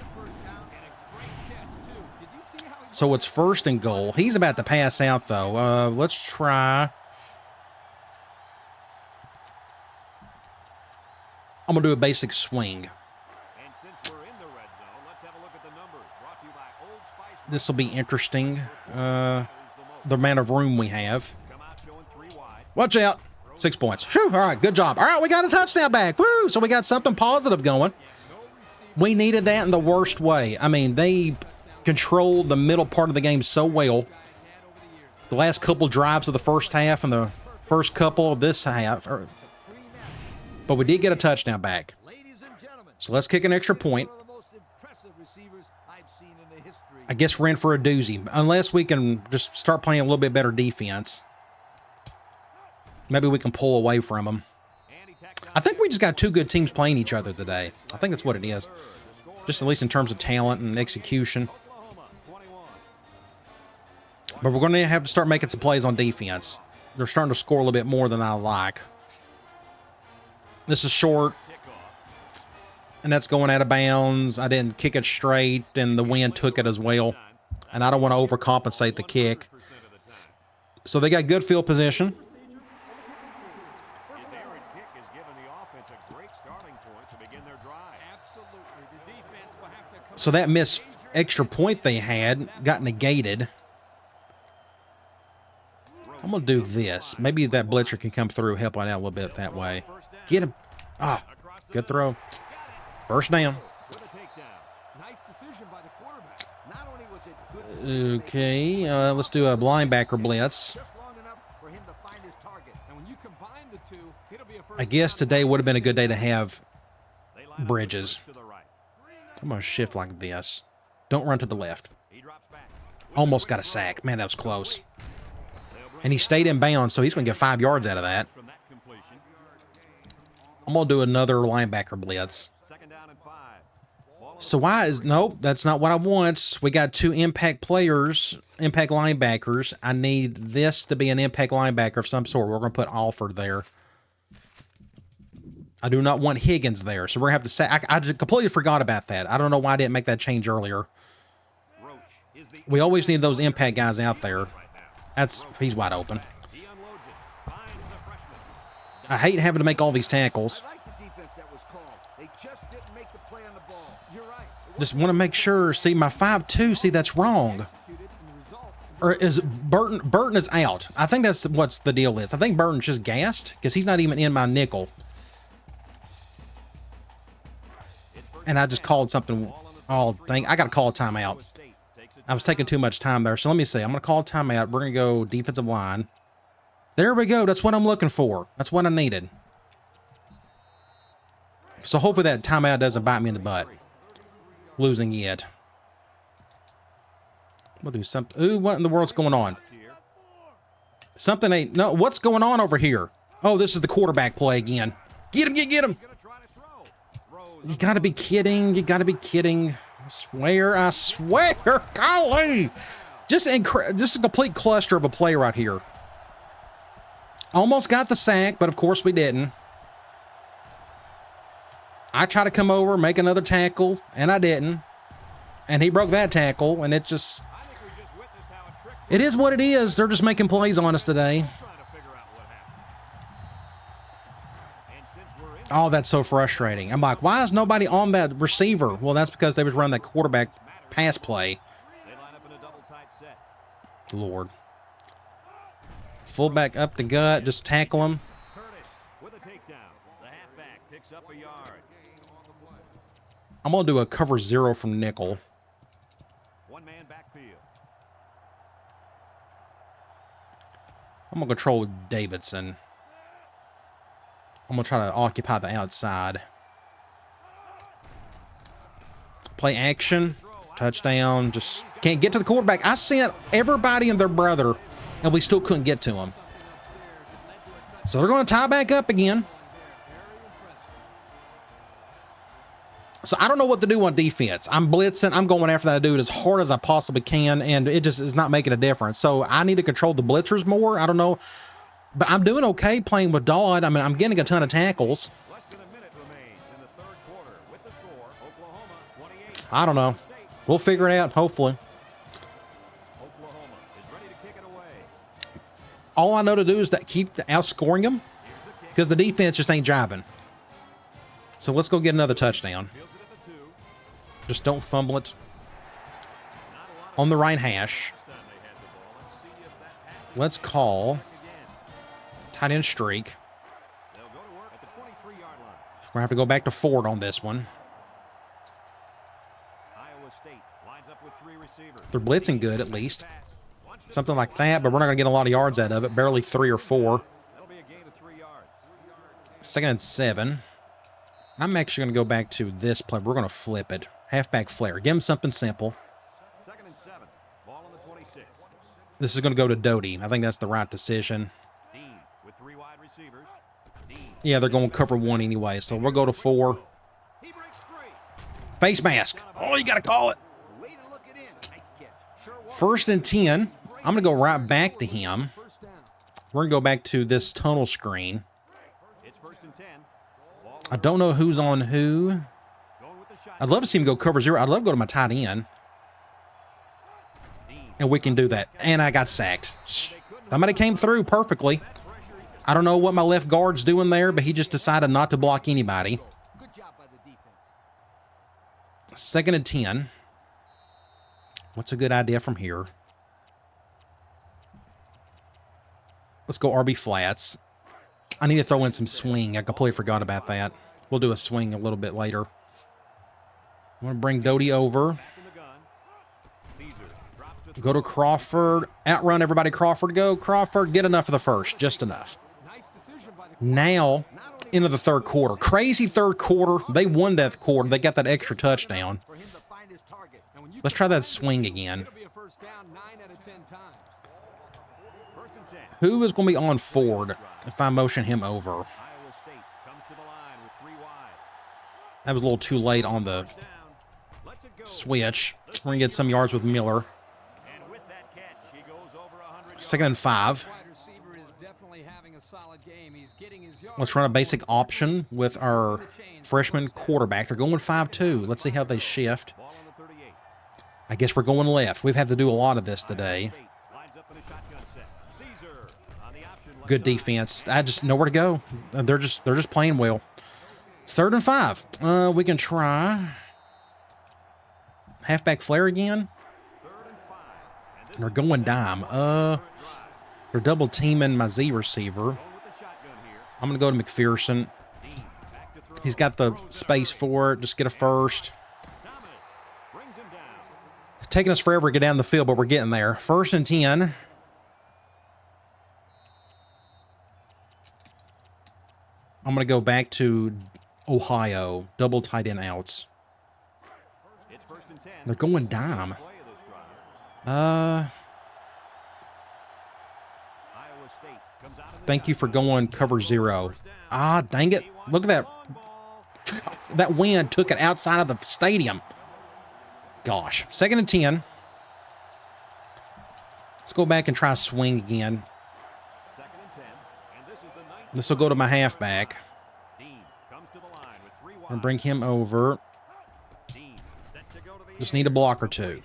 So it's 1st and goal. He's about to pass out, though. Let's try. I'm going to do a basic swing. This will be interesting. The amount of room we have. Watch out. 6 points. Whew, all right, good job. All right, we got a touchdown back. Woo! So we got something positive going. We needed that in the worst way. I mean, they controlled the middle part of the game so well. The last couple drives of the first half and the first couple of this half. But we did get a touchdown back. So let's kick an extra point. I guess we're in for a doozy. Unless we can just start playing a little bit better defense. Maybe we can pull away from them. I think we just got 2 good teams playing each other today. I think that's what it is. Just at least in terms of talent and execution. But we're going to have to start making some plays on defense. They're starting to score a little bit more than I like. This is short. And that's going out of bounds. I didn't kick it straight, and the wind took it as well. And I don't want to overcompensate the kick. So they got good field position. So that missed extra point they had got negated. I'm going to do this. Maybe that blitzer can come through, help out a little bit that way. Get him. Ah, good throw. First down. Okay, let's do a linebacker blitz. I guess today would have been a good day to have Bridges. I'm going to shift like this. Don't run to the left. Almost got a sack. Man, that was close. And he stayed in bounds, so he's going to get 5 yards out of that. I'm going to do another linebacker blitz. So why is... Nope, that's not what I want. We got 2 impact players, impact linebackers. I need this to be an impact linebacker of some sort. We're going to put Alford there. I do not want Higgins there, so we're going to have to say... I completely forgot about that. I don't know why I didn't make that change earlier. We always need those impact guys out there. He's wide open. I hate having to make all these tackles. Just want to make sure. See, my 5-2, see, that's wrong. Or is Burton is out. I think that's what's the deal is. I think Burton's just gassed because he's not even in my nickel. And I just called something. Oh, dang. I got to call a timeout. I was taking too much time there. So let me see. I'm going to call a timeout. We're going to go defensive line. There we go. That's what I'm looking for. That's what I needed. So hopefully that timeout doesn't bite me in the butt. Losing yet. We'll do something. Ooh, what in the world's going on? Something ain't... No, what's going on over here? Oh, this is the quarterback play again. Get him, get him. You gotta be kidding. You gotta be kidding. I swear. Golly. Just a complete cluster of a play right here. Almost got the sack, but of course we didn't. I try to come over, make another tackle, and I didn't. And he broke that tackle, and it just... It is what it is. They're just making plays on us today. Oh, that's so frustrating. I'm like, why is nobody on that receiver? Well, that's because they was running that quarterback pass play. Lord. Fullback up the gut, just tackle him. I'm going to do a cover 0 from nickel. I'm going to control Davidson. I'm going to try to occupy the outside. Play action. Touchdown. Just can't get to the quarterback. I sent everybody and their brother, and we still couldn't get to him. So they're going to tie back up again. So I don't know what to do on defense. I'm blitzing. I'm going after that dude as hard as I possibly can, and it just is not making a difference. So I need to control the blitzers more. I don't know. But I'm doing okay playing with Dodd. I mean, I'm getting a ton of tackles. I don't know. We'll figure it out, hopefully. All I know to do is that keep outscoring them because the defense just ain't jiving. So let's go get another touchdown. Just don't fumble it. On the right hash. Let's call tight end streak. We're going to have to go back to Ford on this one. They're blitzing good, at least. Something like that, but we're not going to get a lot of yards out of it. Barely 3 or 4. 2nd and 7. I'm actually going to go back to this play. We're going to flip it. Halfback flare. Give him something simple. 2nd and 7. Ball on the 26. This is going to go to Doty. I think that's the right decision. Dean with 3 wide receivers. Dean. Yeah, they're going to cover 1 anyway, so we'll go to 4. He breaks free. Face mask. Oh, you got to call it. Way to look it in. Nice catch. Sure was. 1st and 10. I'm going to go right back to him. We're going to go back to this tunnel screen. It's 1st and 10. I don't know who's on who. I'd love to see him go cover 0. I'd love to go to my tight end. And we can do that. And I got sacked. Somebody came through perfectly. I don't know what my left guard's doing there, but he just decided not to block anybody. 2nd and 10. What's a good idea from here? Let's go RB flats. I need to throw in some swing. I completely forgot about that. We'll do a swing a little bit later. I'm going to bring Doty over. Go to Crawford. Outrun everybody. Crawford, go. Crawford, get enough for the first. Just enough. Now, into the 3rd quarter. Crazy 3rd quarter. They won that quarter. They got that extra touchdown. Let's try that swing again. Who is going to be on Ford if I motion him over? That was a little too late on the switch. We're going to get some yards with Miller. 2nd and 5. Let's run a basic option with our freshman quarterback. They're going 5-2. Let's see how they shift. I guess we're going left. We've had to do a lot of this today. Good defense. I just nowhere to go. They're just playing well. 3rd and 5. We can try. Halfback flare again. They're going dime. They're double teaming my Z receiver. I'm going to go to McPherson. He's got the space for it. Just get a first. Taking us forever to get down the field, but we're getting there. 1st and 10. I'm going to go back to Ohio. Double tight end outs. They're going dime. Thank you for going cover 0. Ah, dang it. Look at that. That wind took it outside of the stadium. Gosh. 2nd and 10. Let's go back and try swing again. This will go to my halfback. I'm going to bring him over. Just need a block or two.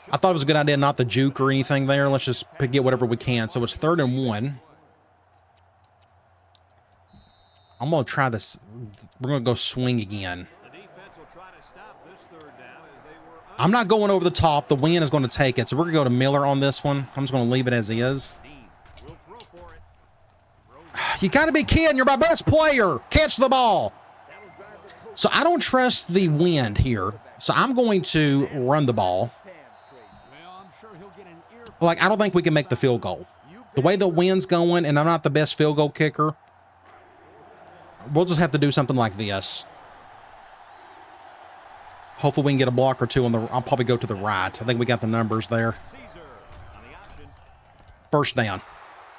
I thought it was a good idea not to juke or anything there. Let's just get whatever we can. So it's 3rd and 1. I'm going to try this. We're going to go swing again. I'm not going over the top. The wind is going to take it. So we're going to go to Miller on this one. I'm just going to leave it as is. You got to be kidding. You're my best player. Catch the ball. So I don't trust the wind here. So I'm going to run the ball. Like, I don't think we can make the field goal. The way the wind's going, and I'm not the best field goal kicker, we'll just have to do something like this. Hopefully we can get a block or two on the... I'll probably go to the right. I think we got the numbers there. 1st down.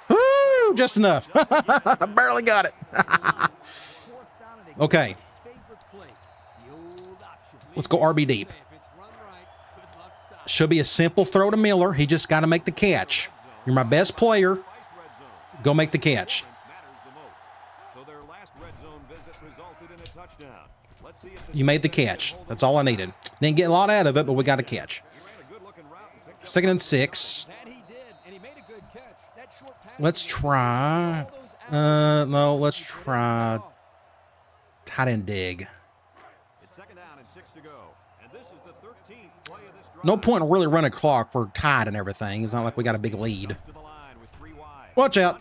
Woo! Just enough. I barely got it. Okay. Let's go RB deep. Should be a simple throw to Miller. He just got to make the catch. You're my best player. Go make the catch. You made the catch. That's all I needed. Didn't get a lot out of it, but we got a catch. 2nd and 6. Let's try... no, let's try... tight end dig. No point in really running a clock. We're tied and everything. It's not like we got a big lead. Watch out.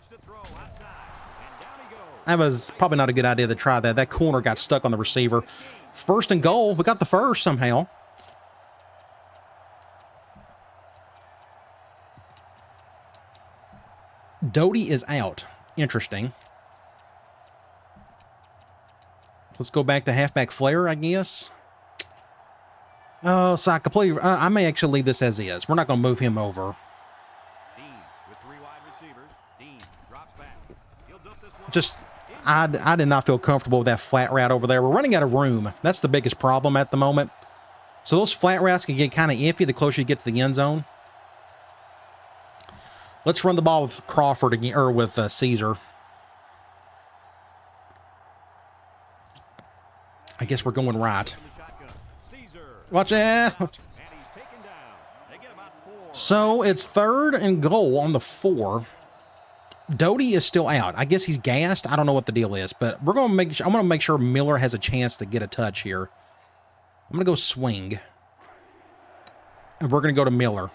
That was probably not a good idea to try that. That corner got stuck on the receiver. 1st and goal. We got the first somehow. Doty is out. Interesting. Let's go back to halfback flare, I guess. Oh, so I completely... I may actually leave this as is. We're not going to move him over. Just... I did not feel comfortable with that flat route over there. We're running out of room. That's the biggest problem at the moment. So those flat routes can get kind of iffy the closer you get to the end zone. Let's run the ball with Crawford again, or with Caesar. I guess we're going right. Watch out. So it's 3rd and goal on the 4. Doty is still out. I guess he's gassed. I don't know what the deal is, but we're going to make sure, I'm going to make sure Miller has a chance to get a touch here. I'm going to go swing. And we're going to go to Miller.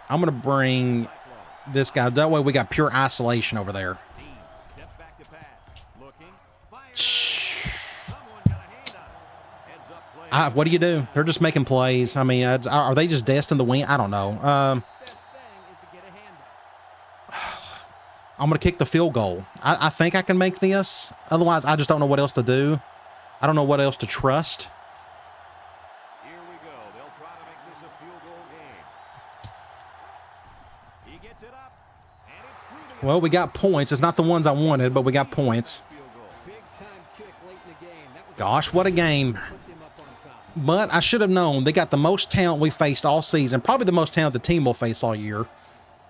I'm going to bring this guy. That way we got pure isolation over there. What do you do? They're just making plays. I mean, are they just destined to win? I don't know. I'm going to kick the field goal. I think I can make this. Otherwise, I just don't know what else to do. I don't know what else to trust. Here we go. They'll try to make this a field goal game. He gets it up, and it's through the... Well, we got points. It's not the ones I wanted, but we got points. Gosh, what a game. But I should have known. They got the most talent we faced all season. Probably the most talent the team will face all year.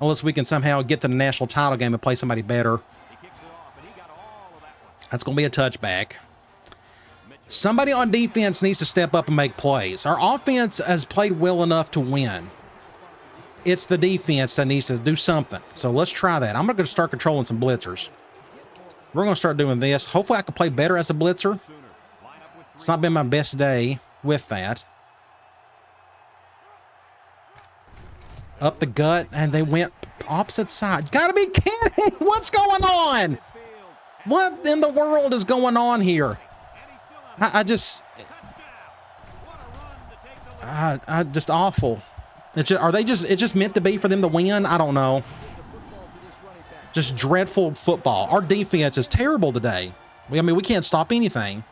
Unless we can somehow get to the national title game and play somebody better. That's going to be a touchback. Somebody on defense needs to step up and make plays. Our offense has played well enough to win. It's the defense that needs to do something. So let's try that. I'm going to start controlling some blitzers. We're going to start doing this. Hopefully I can play better as a blitzer. It's not been my best day with that. Up the gut, and they went opposite side. Gotta be kidding! What's going on? What in the world is going on here? I just awful. It's just meant to be for them to win? I don't know. Just dreadful football. Our defense is terrible today. I mean, we can't stop anything.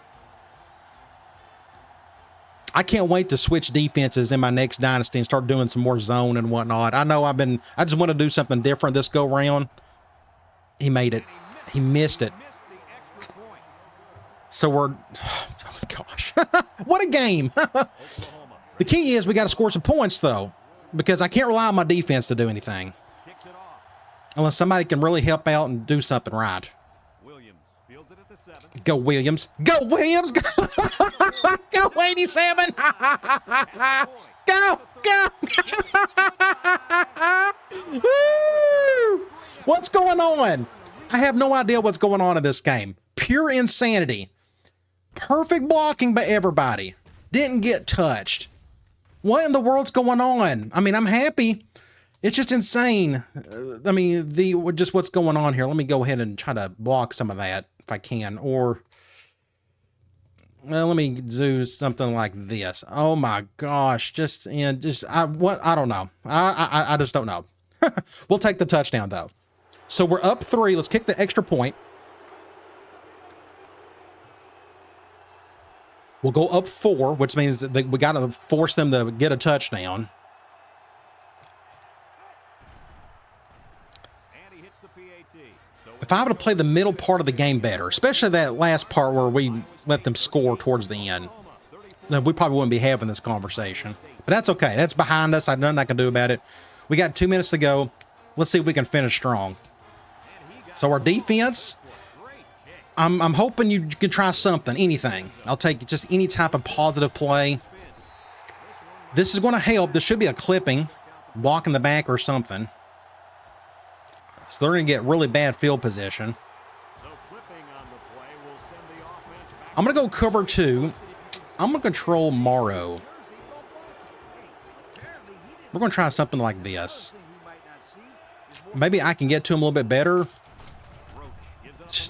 I can't wait to switch defenses in my next Dynasty and start doing some more zone and whatnot. I know I just want to do something different this go round. He made it. He missed it. So we're, oh gosh, what a game. The key is we got to score some points though, because I can't rely on my defense to do anything. Unless somebody can really help out and do something right. Go Williams. Go Williams. Go 87. Go. Woo! What's going on? I have no idea what's going on in this game. Pure insanity. Perfect blocking by everybody. Didn't get touched. What in the world's going on? I mean, I'm happy. It's just insane. I mean, just what's going on here. Let me go ahead and try to block some of that if I can. Or, well, let me do something like this. Oh my gosh. I don't know. I just don't know. We'll take the touchdown though. So we're up 3. Let's kick the extra point. We'll go up 4, which means that we got to force them to get a touchdown. If I were to play the middle part of the game better, especially that last part where we let them score towards the end, then we probably wouldn't be having this conversation. But that's okay. That's behind us. I've nothing I can do about it. We got 2 minutes to go. Let's see if we can finish strong. So our defense, I'm hoping you can try something, anything. I'll take just any type of positive play. This is going to help. This should be a clipping, block in the back or something. So they're going to get really bad field position. I'm going to go cover 2. I'm going to control Morrow. We're going to try something like this. Maybe I can get to him a little bit better.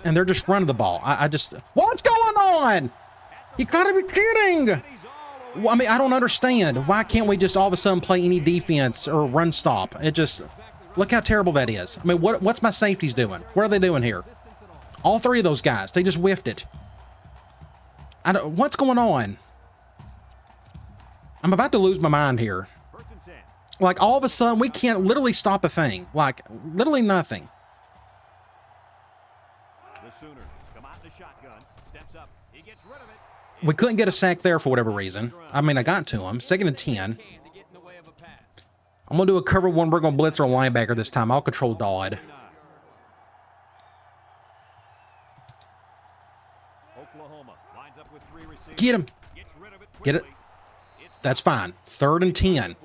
And they're just running the ball. What's going on? You gotta be kidding. Well, I mean, I don't understand. Why can't we just all of a sudden play any defense or run stop? Look how terrible that is. I mean, what's my safeties doing? What are they doing here? All 3 of those guys, they just whiffed it. What's going on? I'm about to lose my mind here. Like, all of a sudden, we can't literally stop a thing. Like, literally nothing. We couldn't get a sack there for whatever reason. I mean, I got to him. 2nd and 10. I'm going to do a cover 1. We're going to blitz our linebacker this time. I'll control Dodd. Get him. Get it. That's fine. 3rd and 10.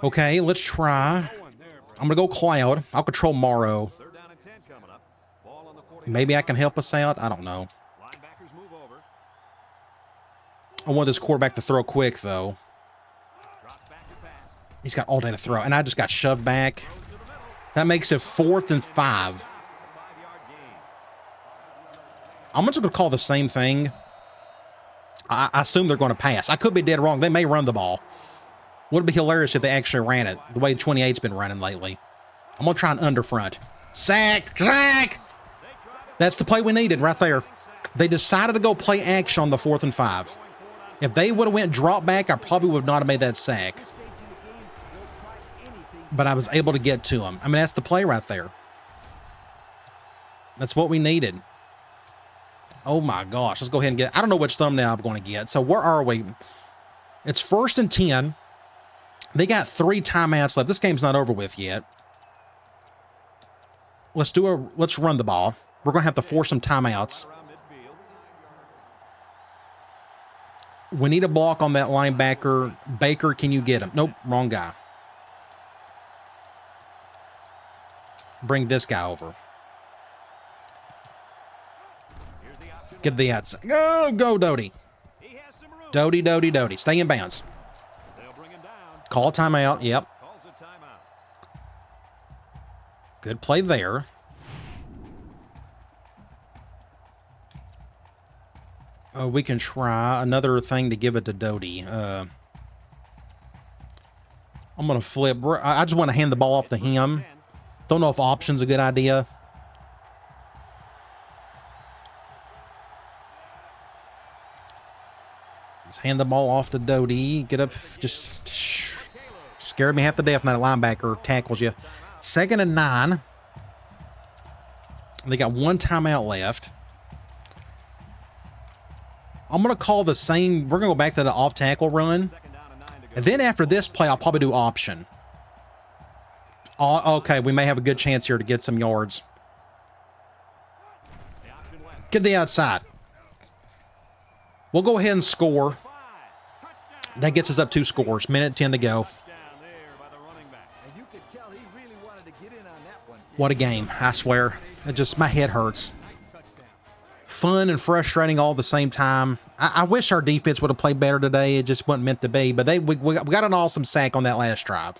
Okay, let's try. I'm going to go Cloud. I'll control Morrow. Maybe I can help us out. I don't know. I want this quarterback to throw quick, though. He's got all day to throw, and I just got shoved back. That makes it 4th and 5. I'm just going to call the same thing. I assume they're going to pass. I could be dead wrong. They may run the ball. Would be hilarious if they actually ran it, the way 28's been running lately. I'm going to try an underfront. Sack! Sack! That's the play we needed right there. They decided to go play action on the 4th and 5. If they would have went drop back, I probably would not have made that sack. But I was able to get to him. I mean, that's the play right there. That's what we needed. Oh my gosh. Let's go ahead and get, I don't know which thumbnail I'm going to get. So where are we? It's 1st and 10. They got 3 timeouts left. This game's not over with yet. Let's run the ball. We're going to have to force some timeouts. We need a block on that linebacker. Baker, can you get him? Nope, wrong guy. Bring this guy over. Get the outside. Go, Doty. Doty, Doty, Doty. Stay in bounds. They'll bring him down. Call timeout. Yep. Calls a timeout. Good play there. We can try another thing to give it to Doty. I'm going to flip. I just want to hand the ball off to him. Don't know if option's a good idea. Just hand the ball off to Doty. Get up. Just scared me half to death when that linebacker tackles you. 2nd and 9. They got one timeout left. I'm going to call the same. We're going to go back to the off tackle run. And then after this play, I'll probably do option. Okay, we may have a good chance here to get some yards. Get to the outside. We'll go ahead and score. That gets us up 2 scores. Minute 10 to go. What a game, I swear. It just, my head hurts. Fun and frustrating all at the same time. I wish our defense would have played better today. It just wasn't meant to be. But we got an awesome sack on that last drive.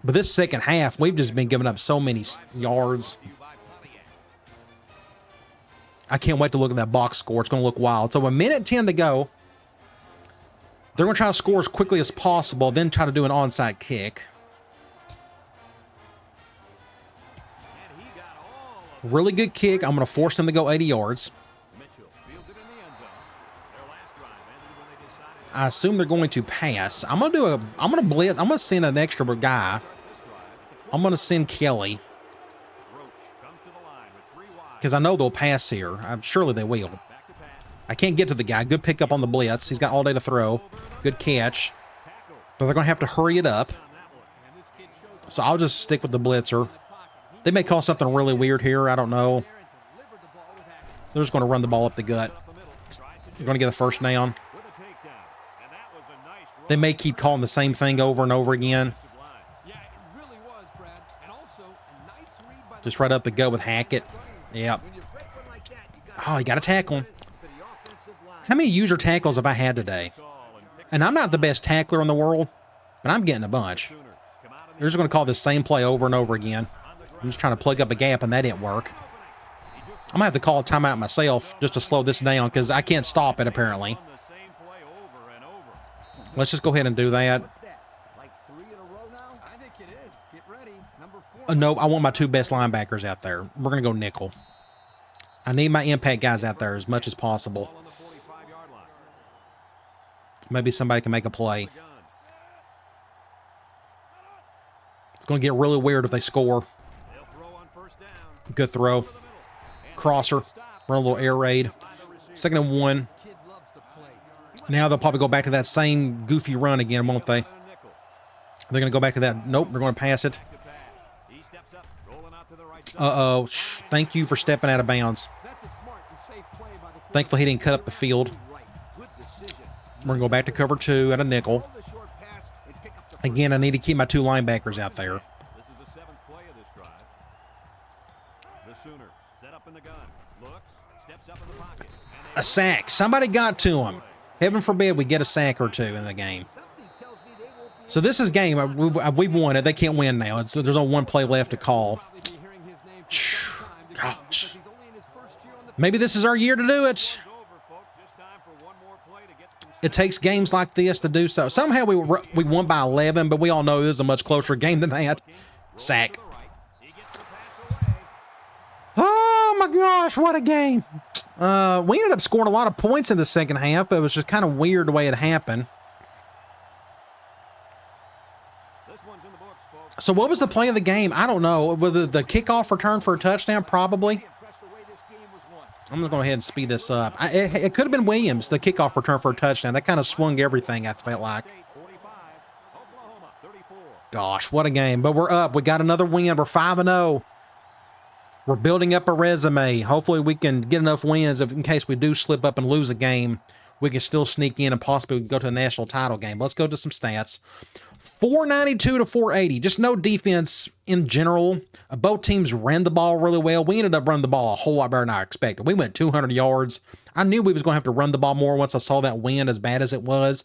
But this second half, we've just been giving up so many yards. I can't wait to look at that box score. It's going to look wild. So a minute 10 to go. They're going to try to score as quickly as possible, then try to do an onside kick. Really good kick. I'm going to force them to go 80 yards. I assume they're going to pass. I'm going to blitz. I'm going to send an extra guy. I'm going to send Kelly. Because I know they'll pass here. Surely they will. I can't get to the guy. Good pickup on the blitz. He's got all day to throw. Good catch. But they're going to have to hurry it up. So I'll just stick with the blitzer. They may call something really weird here. I don't know. They're just going to run the ball up the gut. They're going to get the first down. They may keep calling the same thing over and over again. Just right up the gut with Hackett. Yep. Oh, you got to tackle him. How many user tackles have I had today? And I'm not the best tackler in the world, but I'm getting a bunch. They're just going to call the same play over and over again. I'm just trying to plug up a gap, and that didn't work. I'm going to have to call a timeout myself just to slow this down because I can't stop it, apparently. Let's just go ahead and do that. No, I want my 2 best linebackers out there. We're going to go nickel. I need my impact guys out there as much as possible. Maybe somebody can make a play. It's going to get really weird if they score. Good throw. Crosser. Run a little air raid. 2nd and 1. Now they'll probably go back to that same goofy run again, won't they? They're going to go back to that. Nope, they're going to pass it. Uh-oh. Thank you for stepping out of bounds. Thankfully, he didn't cut up the field. We're going to go back to cover 2 at a nickel. Again, I need to keep my 2 linebackers out there. This is the 7th play of this drive. The Sooners set up in the gun. Looks, steps up in the pocket. A sack. Somebody got to him. Heaven forbid we get a sack or 2 in the game. So this is game. We've won it. They can't win now. There's only 1 play left to call. Gosh. Maybe this is our year to do it. It takes games like this to do so. Somehow we won by 11, but we all know this is a much closer game than that. Sack. Oh my gosh, what a game. We ended up scoring a lot of points in the second half, but it was just kind of weird the way it happened. So what was the play of the game? I don't know. Was it the kickoff return for a touchdown? Probably. I'm just going to go ahead and speed this up. It could have been Williams, the kickoff return for a touchdown. That kind of swung everything, I felt like. Gosh, what a game. But we're up. We got another win. We're 5-0. We're building up a resume. Hopefully we can get enough wins in case we do slip up and lose a game. we can still sneak in and possibly go to a national title game. Let's go to some stats. 492 to 480. Just no defense in general. Both teams ran the ball really well. We ended up running the ball a whole lot better than I expected. We went 200 yards. I knew we was going to have to run the ball more once I saw that wind as bad as it was.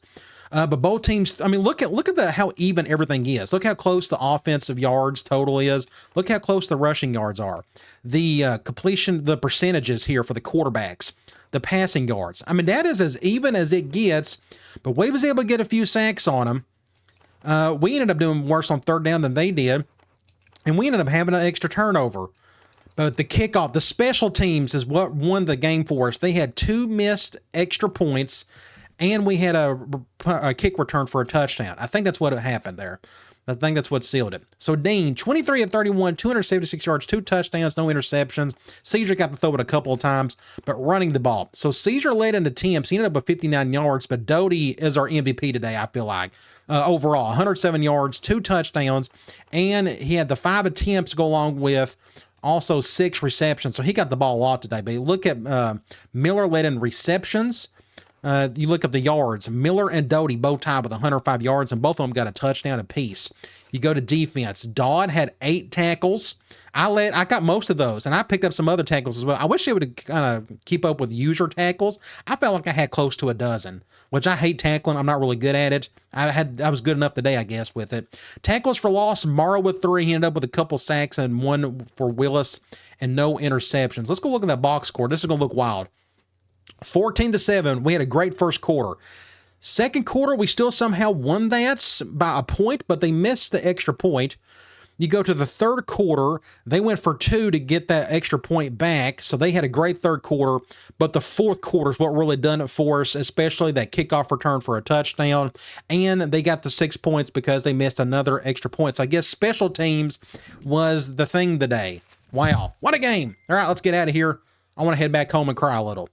But both teams, I mean, look at how even everything is. Look how close the offensive yards total is. Look how close the rushing yards are. The completion, the percentages here for the quarterbacks, the passing yards. I mean, that is as even as it gets, but we was able to get a few sacks on them. We ended up doing worse on third down than they did, and we ended up having an extra turnover. But the kickoff, the special teams is what won the game for us. They had 2 missed extra points, and we had a kick return for a touchdown. I think that's what happened there. I think that's what sealed it. So Dean, 23 of 31, 276 yards, 2 touchdowns, no interceptions. Caesar got to throw it a couple of times, but running the ball. So Caesar led in attempts. He ended up with 59 yards, but Doty is our MVP today, I feel like. Overall, 107 yards, 2 touchdowns, and he had the 5 attempts go along with also 6 receptions. So he got the ball a lot today. But you look at Miller led in receptions. You look at the yards. Miller and Doty both tied with 105 yards, and both of them got a touchdown apiece. You go to defense. Dodd had 8 tackles. I got most of those, and I picked up some other tackles as well. I wish they would kind of keep up with user tackles. I felt like I had close to a dozen, which I hate tackling. I'm not really good at it. I was good enough today, I guess, with it. Tackles for loss, Morrow with 3. He ended up with a couple sacks and 1 for Willis and no interceptions. Let's go look at that box score. This is going to look wild. 14-7. We had a great first quarter. Second quarter, we still somehow won that by a point, but they missed the extra point. You go to the third quarter, they went for 2 to get that extra point back, so they had a great third quarter, but the fourth quarter is what really done it for us, especially that kickoff return for a touchdown, and they got the 6 points because they missed another extra point. So I guess special teams was the thing today. Wow, what a game. All right, let's get out of here. I want to head back home and cry a little.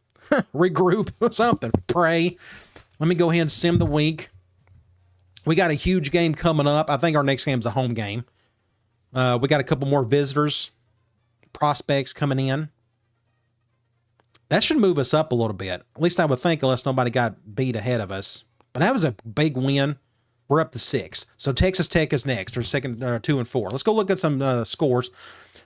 Regroup, something, pray. Let me go ahead and sim the week. We got a huge game coming up. I think our next game's a home game. We got a couple more visitors, prospects coming in. That should move us up a little bit. At least I would think, unless nobody got beat ahead of us. But that was a big win. We're up to 6. So Texas Tech is next, or second, 2 and 4. Let's go look at some scores.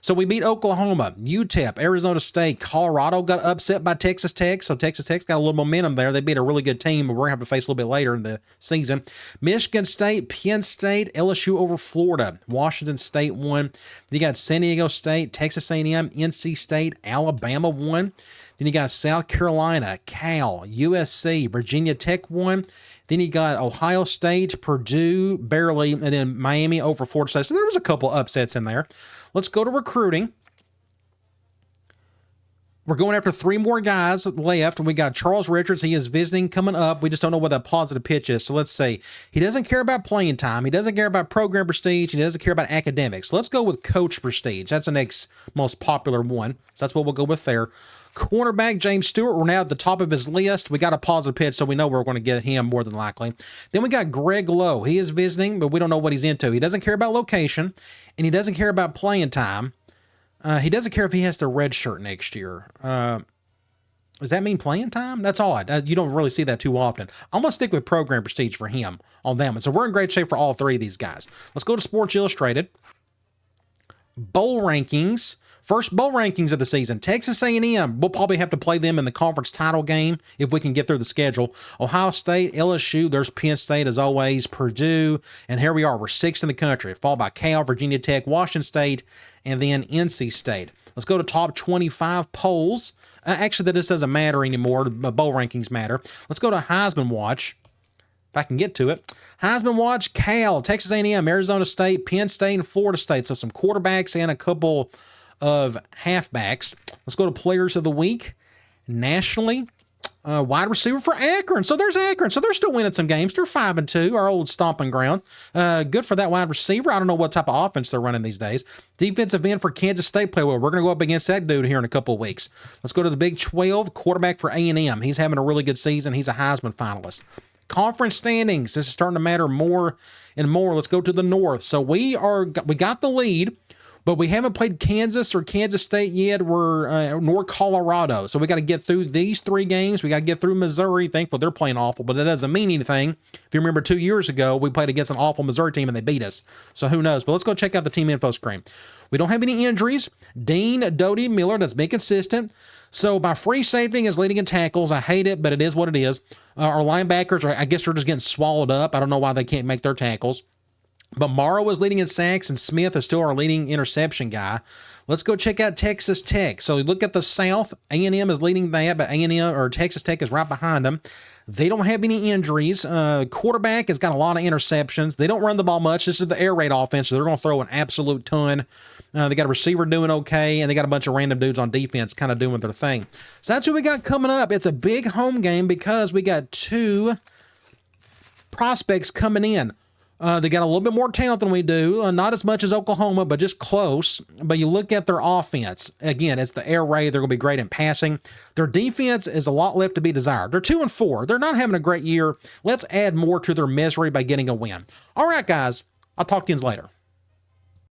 So we beat Oklahoma, UTEP, Arizona State, Colorado got upset by Texas Tech. So Texas Tech's got a little momentum there. They beat a really good team, but we're going to have to face a little bit later in the season. Michigan State, Penn State, LSU over Florida. Washington State won. Then you got San Diego State, Texas A&M, NC State, Alabama won. Then you got South Carolina, Cal, USC, Virginia Tech won. Then you got Ohio State, Purdue, barely, and then Miami over Florida State. So there was a couple upsets in there. Let's go to recruiting. We're going after 3 more guys left. We got Charles Richards. He is visiting coming up. We just don't know what that positive pitch is. So let's say he doesn't care about playing time. He doesn't care about program prestige. He doesn't care about academics. Let's go with coach prestige. That's the next most popular one. So that's what we'll go with there. Cornerback James Stewart, we're now at the top of his list. We got a positive pitch, so we know we're going to get him more than likely. Then we got Greg Lowe. He is visiting, but we don't know what he's into. He doesn't care about location, and he doesn't care about playing time. He doesn't care if he has to redshirt next year. Does that mean playing time? That's odd. You don't really see that too often. I'm going to stick with program prestige for him on that one. So we're in great shape for all 3 of these guys. Let's go to Sports Illustrated. Bowl rankings. First bowl rankings of the season. Texas A&M, we'll probably have to play them in the conference title game if we can get through the schedule. Ohio State, LSU, there's Penn State as always, Purdue, and here we are. We're 6th in the country, followed by Cal, Virginia Tech, Washington State, and then NC State. Let's go to top 25 polls. Actually, this doesn't matter anymore. The bowl rankings matter. Let's go to Heisman Watch. If I can get to it. Heisman Watch, Cal, Texas A&M, Arizona State, Penn State, and Florida State. So some quarterbacks and a couple of halfbacks. Let's go to players of the week. Nationally, wide receiver for Akron. So there's Akron. So they're still winning some games. They're 5-2, our old stomping ground. Good for that wide receiver. I don't know what type of offense they're running these days. Defensive end for Kansas State play well. We're going to go up against that dude here in a couple of weeks. Let's go to the Big 12. Quarterback for A&M. He's having a really good season. He's a Heisman finalist. Conference standings. This is starting to matter more and more. Let's go to the North. So we got the lead. But we haven't played Kansas or Kansas State yet. Nor Colorado. So we got to get through these 3 games. We got to get through Missouri. Thankfully, they're playing awful, but it doesn't mean anything. If you remember 2 years ago, we played against an awful Missouri team and they beat us. So who knows? But let's go check out the team info screen. We don't have any injuries. Dean, Doty, Miller, that's been consistent. So my free safety is leading in tackles. I hate it, but it is what it is. Our linebackers, I guess they're just getting swallowed up. I don't know why they can't make their tackles. But Morrow is leading in sacks, and Smith is still our leading interception guy. Let's go check out Texas Tech. So look at the South. A&M is leading that, but A&M or Texas Tech is right behind them. They don't have any injuries. Quarterback has got a lot of interceptions. They don't run the ball much. This is the air raid offense, so they're going to throw an absolute ton. They got a receiver doing okay, and they got a bunch of random dudes on defense kind of doing their thing. So that's who we got coming up. It's a big home game because we got 2 prospects coming in. They got a little bit more talent than we do. Not as much as Oklahoma, but just close. But you look at their offense. Again, it's the air raid. They're going to be great in passing. Their defense is a lot left to be desired. They're 2-4. They're not having a great year. Let's add more to their misery by getting a win. All right, guys. I'll talk to you later.